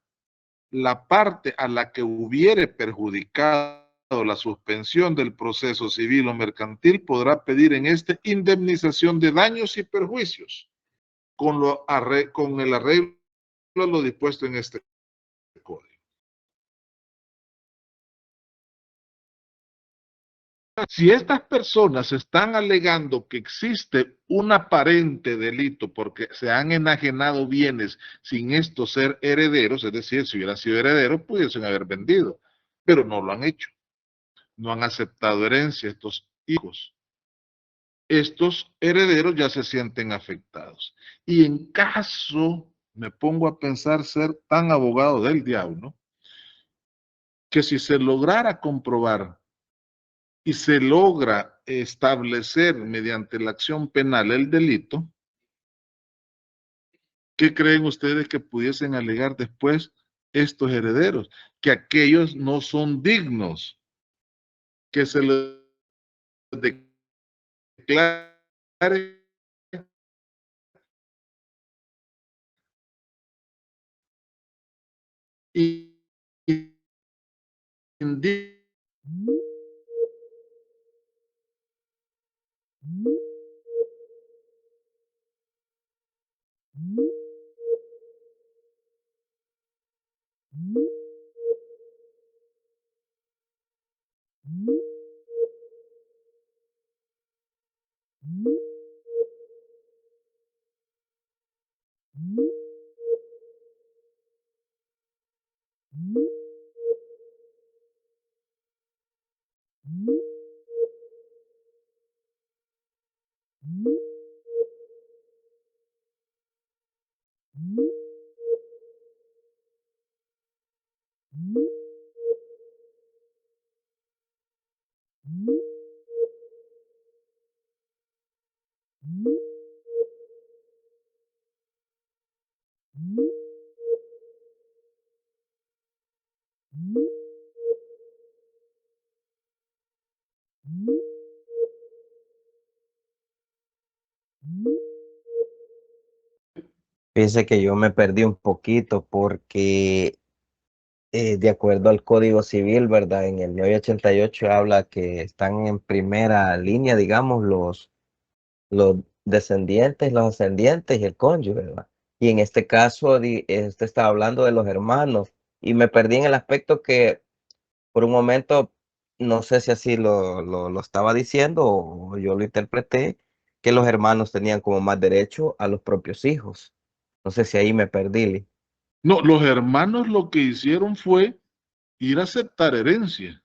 la parte a la que hubiere perjudicado la suspensión del proceso civil o mercantil podrá pedir en este indemnización de daños y perjuicios con el arreglo a lo dispuesto en este código. Si estas personas están alegando que existe un aparente delito porque se han enajenado bienes sin estos ser herederos, es decir, si hubieran sido herederos, pudiesen haber vendido, pero no lo han hecho. No han aceptado herencia estos hijos. Estos herederos ya se sienten afectados. Y en caso, me pongo a pensar ser tan abogado del diablo, que si se lograra comprobar y se logra establecer mediante la acción penal el delito, ¿qué creen ustedes que pudiesen alegar después estos herederos? Que aquellos no son dignos, que se les declare indignos. Fíjese que yo me perdí un poquito porque de acuerdo al Código Civil, ¿verdad? En el 988 habla que están en primera línea, digamos, los descendientes, los ascendientes y el cónyuge, ¿verdad? Y en este caso, este está hablando de los hermanos y me perdí en el aspecto que por un momento, no sé si así lo estaba diciendo o yo lo interpreté, que los hermanos tenían como más derecho a los propios hijos. No sé si ahí me perdí. Lee. No, los hermanos lo que hicieron fue ir a aceptar herencia,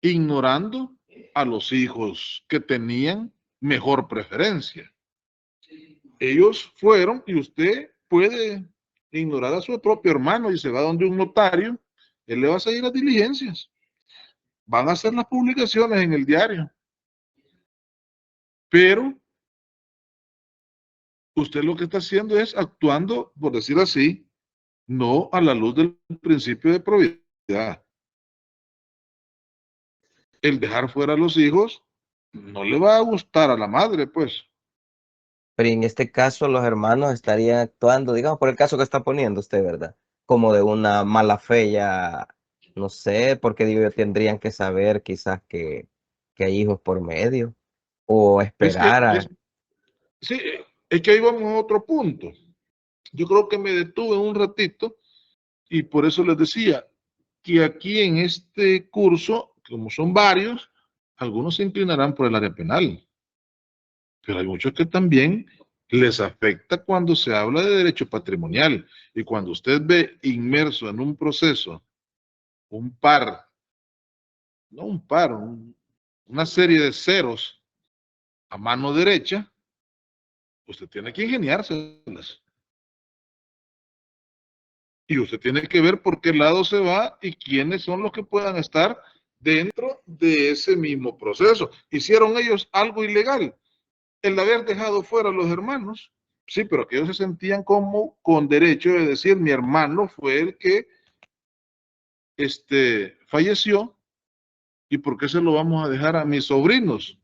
ignorando a los hijos que tenían mejor preferencia. Ellos fueron y usted puede ignorar a su propio hermano y se va donde un notario, él le va a seguir las diligencias. Van a hacer las publicaciones en el diario. Pero usted lo que está haciendo es actuando, por decir así, no a la luz del principio de probidad. El dejar fuera a los hijos no le va a gustar a la madre, pues. Pero en este caso los hermanos estarían actuando, digamos, por el caso que está poniendo usted, ¿verdad? Como de una mala fe ya, no sé, porque digo yo, tendrían que saber quizás que hay hijos por medio o Es que, esperar a... sí, es que ahí vamos a otro punto. Yo creo que me detuve un ratito y por eso les decía que aquí en este curso, como son varios, algunos se inclinarán por el área penal, pero hay muchos que también les afecta cuando se habla de derecho patrimonial y cuando usted ve inmerso en un proceso, un par, no un par, una serie de ceros a mano derecha, usted tiene que ingeniárselas. Y usted tiene que ver por qué lado se va y quiénes son los que puedan estar dentro de ese mismo proceso. ¿Hicieron ellos algo ilegal? El haber dejado fuera a los hermanos. Sí, pero que ellos se sentían como con derecho de decir, mi hermano fue el que falleció y por qué se lo vamos a dejar a mis sobrinos.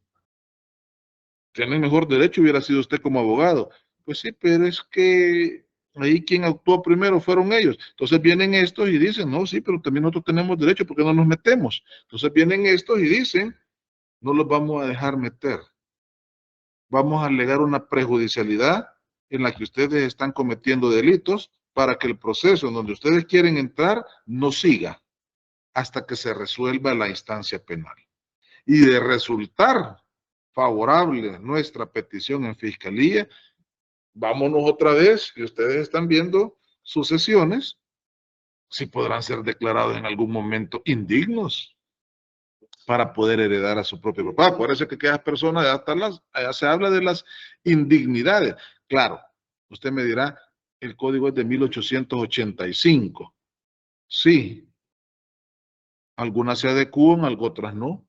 Tienen mejor derecho, hubiera sido usted como abogado. Pues sí, pero es que ahí quien actuó primero fueron ellos. Entonces vienen estos y dicen, no, sí, pero también nosotros tenemos derecho porque no nos metemos. Entonces vienen estos y dicen, no los vamos a dejar meter. Vamos a alegar una prejudicialidad en la que ustedes están cometiendo delitos para que el proceso en donde ustedes quieren entrar no siga hasta que se resuelva la instancia penal. Y de resultar favorable nuestra petición en fiscalía, vámonos otra vez y ustedes están viendo sucesiones, si podrán ser declarados en algún momento indignos para poder heredar a su propio papá. Por eso es que aquellas personas, allá se habla de las indignidades. Claro, usted me dirá, el código es de 1885. Sí, Algunas se adecúan, algo otras no.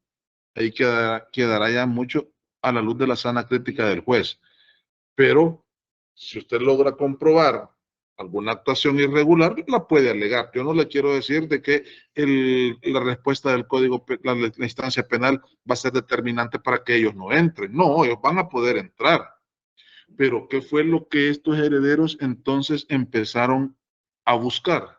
Ahí quedará ya mucho a la luz de la sana crítica del juez. Pero si usted logra comprobar alguna actuación irregular, la puede alegar. Yo no le quiero decir de que la respuesta del código, la instancia penal va a ser determinante para que ellos no entren. No, ellos van a poder entrar. Pero ¿qué fue lo que estos herederos entonces empezaron a buscar?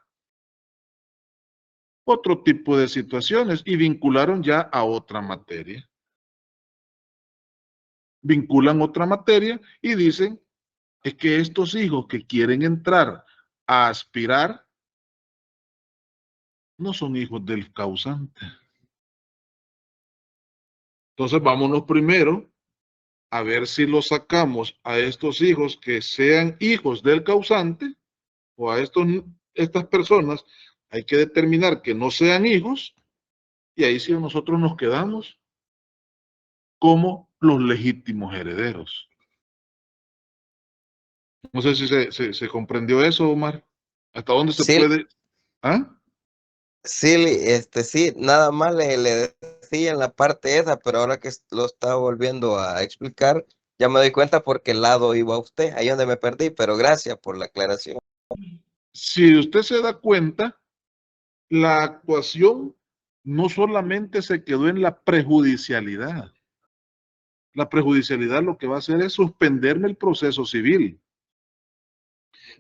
Otro tipo de situaciones y vincularon ya a otra materia. Vinculan otra materia y dicen, es que estos hijos que quieren entrar a aspirar no son hijos del causante. Entonces vámonos primero a ver si los sacamos a estos hijos que sean hijos del causante o a estas personas hay que determinar que no sean hijos y ahí sí nosotros nos quedamos como los legítimos herederos. No sé si se comprendió eso, Omar. ¿Hasta dónde se Sí, puede? ¿Ah? sí, sí, nada más le decía en la parte esa, pero ahora que lo está volviendo a explicar, ya me doy cuenta por qué lado iba usted, ahí donde me perdí, pero gracias por la aclaración. Si usted se da cuenta, la actuación no solamente se quedó en la prejudicialidad. La prejudicialidad lo que va a hacer es suspenderme el proceso civil,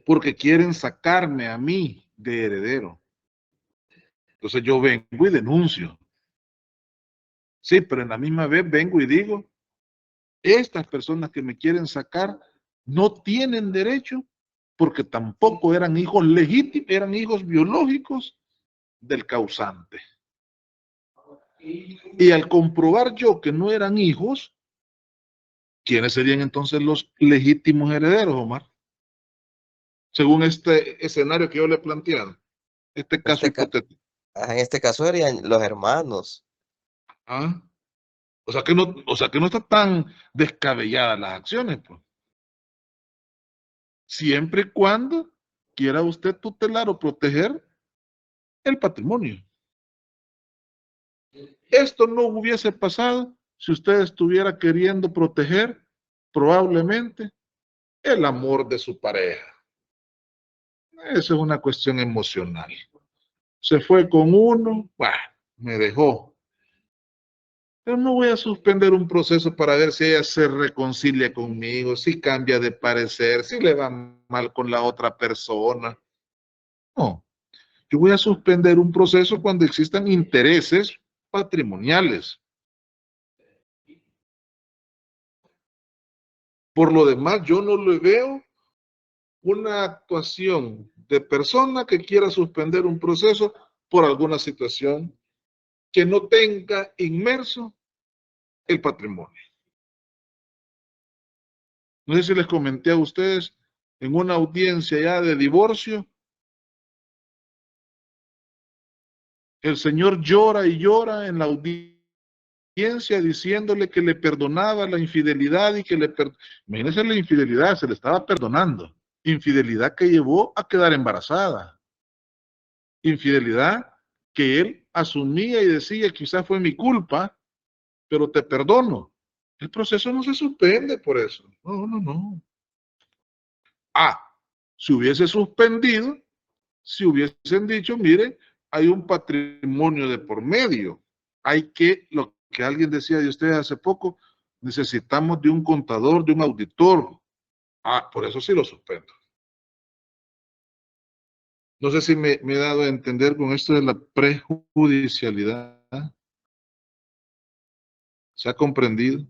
porque quieren sacarme a mí de heredero. Entonces yo vengo y denuncio. Sí, pero en la misma vez vengo y digo, estas personas que me quieren sacar no tienen derecho porque tampoco eran hijos legítimos, eran hijos biológicos del causante. Y al comprobar yo que no eran hijos, ¿quiénes serían entonces los legítimos herederos, Omar? Según este escenario que yo le he planteado, este caso hipotético. En este caso serían los hermanos. ¿Ah? O sea que no está tan descabelladas las acciones, pues. Siempre y cuando quiera usted tutelar o proteger el patrimonio. Esto no hubiese pasado si usted estuviera queriendo proteger probablemente el amor de su pareja. Esa es una cuestión emocional. Se fue con uno, bah, me dejó. Pero no voy a suspender un proceso para ver si ella se reconcilia conmigo, si cambia de parecer, si le va mal con la otra persona. No, yo voy a suspender un proceso cuando existan intereses patrimoniales. Por lo demás, yo no le veo una actuación de persona que quiera suspender un proceso por alguna situación que no tenga inmerso el patrimonio. No sé si les comenté a ustedes en una audiencia ya de divorcio, el señor llora y llora en la audiencia diciéndole que le perdonaba la infidelidad y que imagínense la infidelidad, se le estaba perdonando. Infidelidad que llevó a quedar embarazada. Infidelidad que él asumía y decía, quizás fue mi culpa, pero te perdono. El proceso no se suspende por eso. No, no, no. Ah, si hubiese suspendido, si hubiesen dicho, mire, hay un patrimonio de por medio. Hay que, lo que alguien decía de ustedes hace poco, necesitamos de un contador, de un auditor. Ah, por eso sí lo suspendo. No sé si me he dado a entender con esto de la prejudicialidad. ¿Se ha comprendido?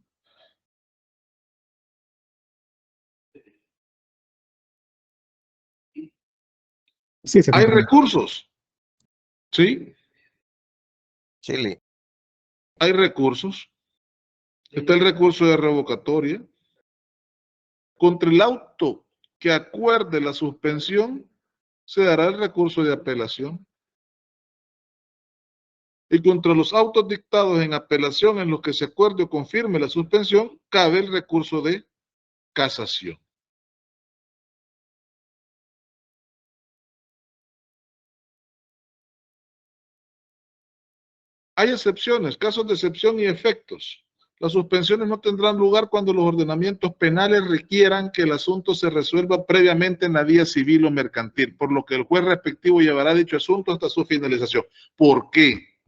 Sí, se Hay comprende. recursos, ¿sí? Chile. Hay recursos. Está el recurso de revocatoria. Contra el auto que acuerde la suspensión, se dará el recurso de apelación. Y contra los autos dictados en apelación en los que se acuerde o confirme la suspensión, cabe el recurso de casación. Hay excepciones, casos de excepción y efectos. Las suspensiones no tendrán lugar cuando los ordenamientos penales requieran que el asunto se resuelva previamente en la vía civil o mercantil, por lo que el juez respectivo llevará dicho asunto hasta su finalización. ¿Por qué?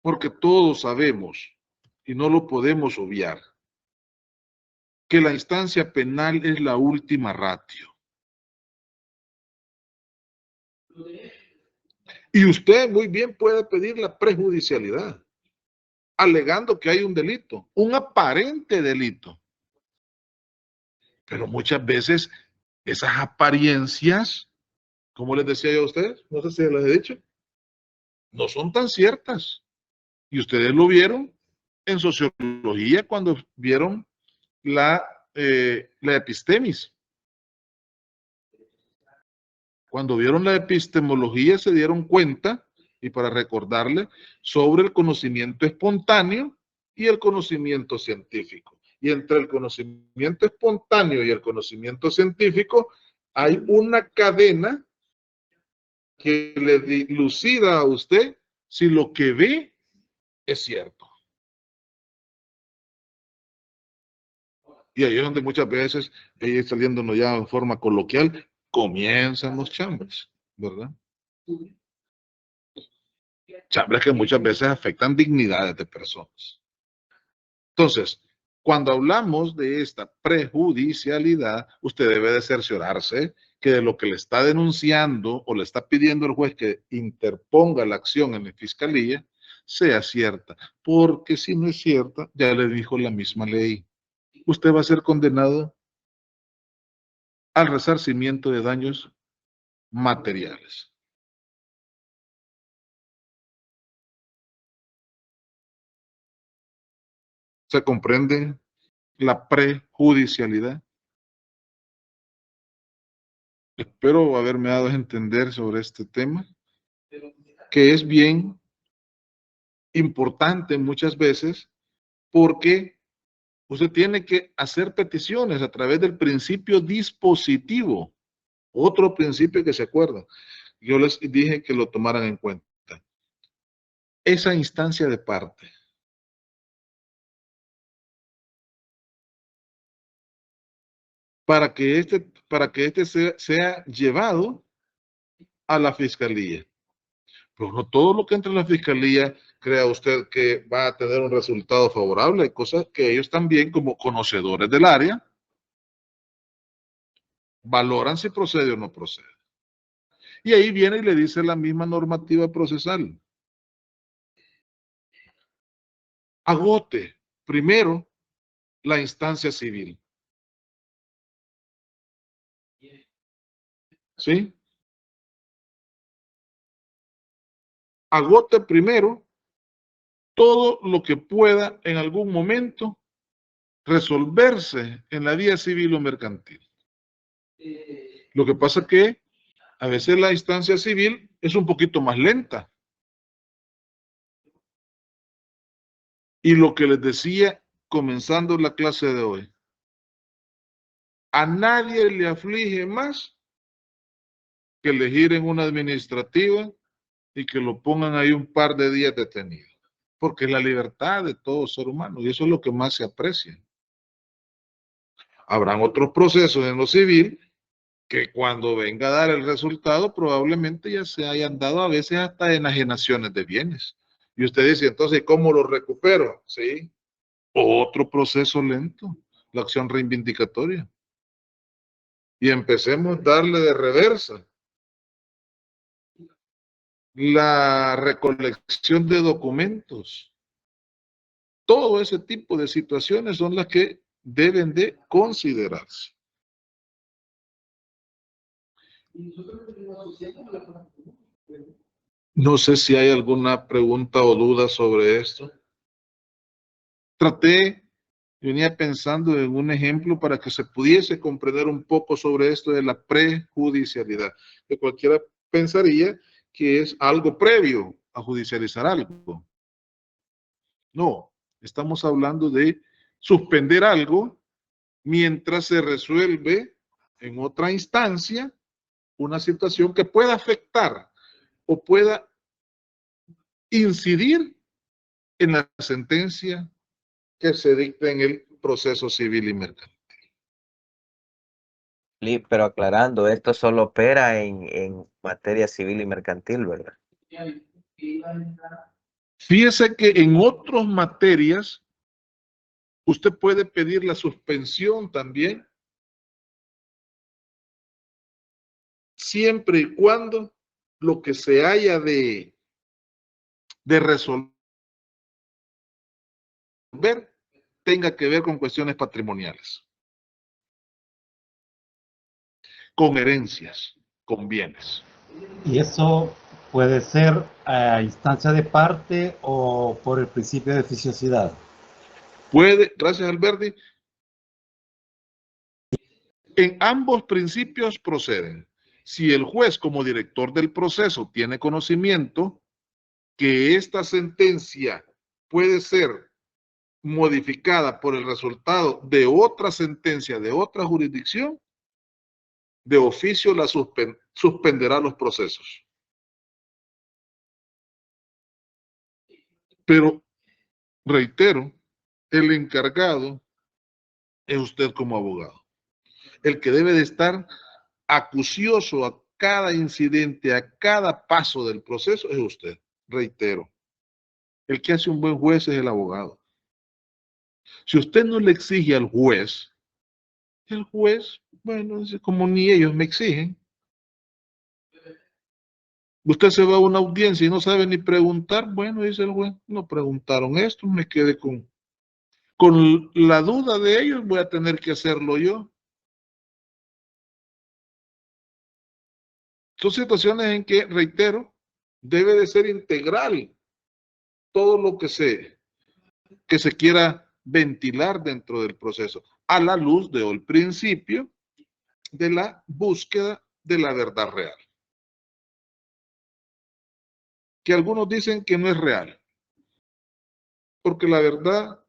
Porque todos sabemos, y no lo podemos obviar, que la instancia penal es la última ratio. Y usted muy bien puede pedir la prejudicialidad, alegando que hay un delito, un aparente delito. Pero muchas veces esas apariencias, como les decía yo a ustedes, no sé si les he dicho, no son tan ciertas. Y ustedes lo vieron en sociología cuando vieron la epistemis. Cuando vieron la epistemología se dieron cuenta, y para recordarle, sobre el conocimiento espontáneo y el conocimiento científico. Y entre el conocimiento espontáneo y el conocimiento científico hay una cadena que le dilucida a usted si lo que ve es cierto. Y ahí es donde muchas veces, saliéndonos ya en forma coloquial, comienzan los chambres, ¿verdad? Chambres que muchas veces afectan dignidades de personas. Entonces, cuando hablamos de esta prejudicialidad, usted debe de cerciorarse que de lo que le está denunciando o le está pidiendo el juez que interponga la acción en la fiscalía sea cierta, porque si no es cierta, ya le dijo la misma ley, usted va a ser condenado al resarcimiento de daños materiales. ¿Se comprende la prejudicialidad? Espero haberme dado a entender sobre este tema, que es bien importante muchas veces porque usted tiene que hacer peticiones a través del principio dispositivo. Otro principio que se acuerda. Yo les dije que lo tomaran en cuenta. Esa instancia de parte. Para que este sea llevado a la fiscalía. Pero no todo lo que entra en la fiscalía crea usted que va a tener un resultado favorable. Hay cosas que ellos también, como conocedores del área, valoran si procede o no procede. Y ahí viene y le dice la misma normativa procesal. Agote primero la instancia civil. ¿Sí? Agote primero todo lo que pueda en algún momento resolverse en la vía civil o mercantil. Lo que pasa es que a veces la instancia civil es un poquito más lenta. Y lo que les decía comenzando la clase de hoy, a nadie le aflige más que elegir en una administrativa y que lo pongan ahí un par de días detenido. Porque es la libertad de todo ser humano y eso es lo que más se aprecia. Habrán otros procesos en lo civil que cuando venga a dar el resultado probablemente ya se hayan dado a veces hasta enajenaciones de bienes. Y usted dice, entonces, ¿cómo lo recupero? Sí. Otro proceso lento, la acción reivindicatoria. Y empecemos a darle de reversa. La recolección de documentos. Todo ese tipo de situaciones son las que deben de considerarse. No sé si hay alguna pregunta o duda sobre esto. Venía pensando en un ejemplo para que se pudiese comprender un poco sobre esto de la prejudicialidad, que cualquiera pensaría que es algo previo a judicializar algo. No, estamos hablando de suspender algo mientras se resuelve en otra instancia una situación que pueda afectar o pueda incidir en la sentencia que se dicta en el proceso civil y mercantil. Pero aclarando, esto solo opera en materia civil y mercantil, ¿verdad? Fíjese que en otras materias usted puede pedir la suspensión también, siempre y cuando lo que se haya de resolver tenga que ver con cuestiones patrimoniales, con herencias, con bienes. Y eso puede ser a instancia de parte o por el principio de oficiosidad. Puede, gracias Alberti, en ambos principios proceden. Si el juez como director del proceso tiene conocimiento que esta sentencia puede ser modificada por el resultado de otra sentencia de otra jurisdicción, de oficio la suspenderá los procesos. Pero, reitero, el encargado es usted como abogado. El que debe de estar acucioso a cada incidente, a cada paso del proceso es usted. Reitero, el que hace un buen juez es el abogado. Si usted no le exige al juez, el juez, bueno, como ni ellos me exigen. Usted se va a una audiencia y no sabe ni preguntar, bueno, dice el juez, no preguntaron esto, me quedé con la duda de ellos, voy a tener que hacerlo yo. Son situaciones en que, reitero, debe de ser integral todo lo que se quiera ventilar dentro del proceso, a la luz del principio de la búsqueda de la verdad real. Que algunos dicen que no es real, porque la verdad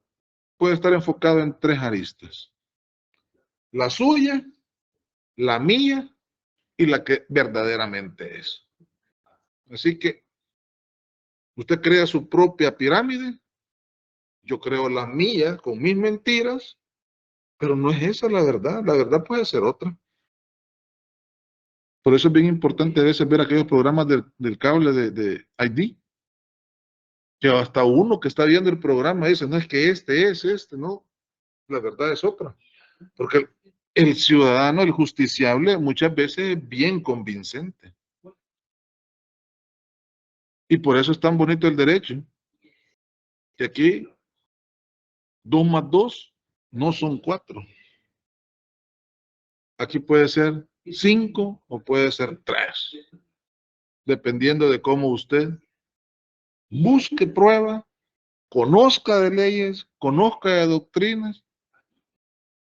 puede estar enfocada en tres aristas: la suya, la mía y la que verdaderamente es. Así que usted crea su propia pirámide, yo creo la mía con mis mentiras, pero no es esa la verdad puede ser otra. Por eso es bien importante a veces ver aquellos programas del cable de ID, que hasta uno que está viendo el programa dice, no es que este es no, la verdad es otra. Porque el ciudadano, el justiciable, muchas veces es bien convincente. Y por eso es tan bonito el derecho, que aquí 2 más 2 no son 4. Aquí puede ser 5 o puede ser 3, dependiendo de cómo usted busque prueba, conozca de leyes, conozca de doctrinas,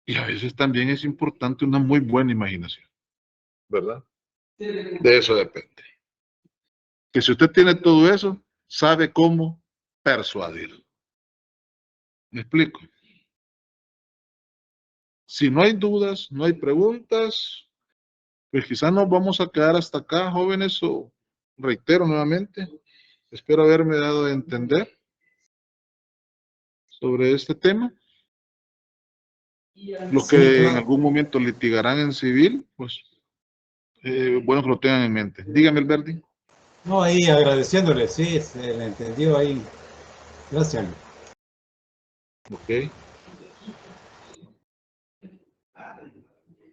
y a veces también es importante una muy buena imaginación, ¿verdad? De eso depende. Que si usted tiene todo eso, sabe cómo persuadir. ¿Me explico? Si no hay dudas, no hay preguntas, pues quizás nos vamos a quedar hasta acá, jóvenes, o reitero nuevamente, espero haberme dado a entender sobre este tema. Los que Sí, claro. en algún momento litigarán en civil, pues bueno que lo tengan en mente. Dígame, Alberti. No, ahí agradeciéndole, sí, se le entendió ahí. Gracias. Ok.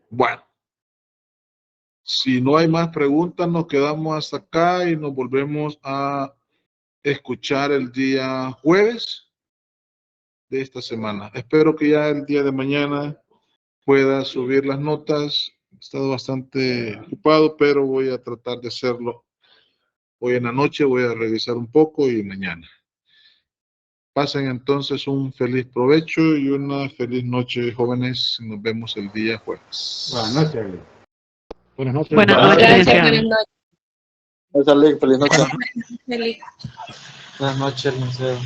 Bueno, si no hay más preguntas, nos quedamos hasta acá y nos volvemos a escuchar el día jueves de esta semana. Espero que ya el día de mañana pueda subir las notas. He estado bastante ocupado, pero voy a tratar de hacerlo. Hoy en la noche voy a revisar un poco y mañana. Pasen entonces un feliz provecho y una feliz noche, jóvenes. Nos vemos el día jueves. Buenas noches. Buenas noches. Buenas noches, licenciado. Feliz noche. Feliz. Buenas noches, licenciado.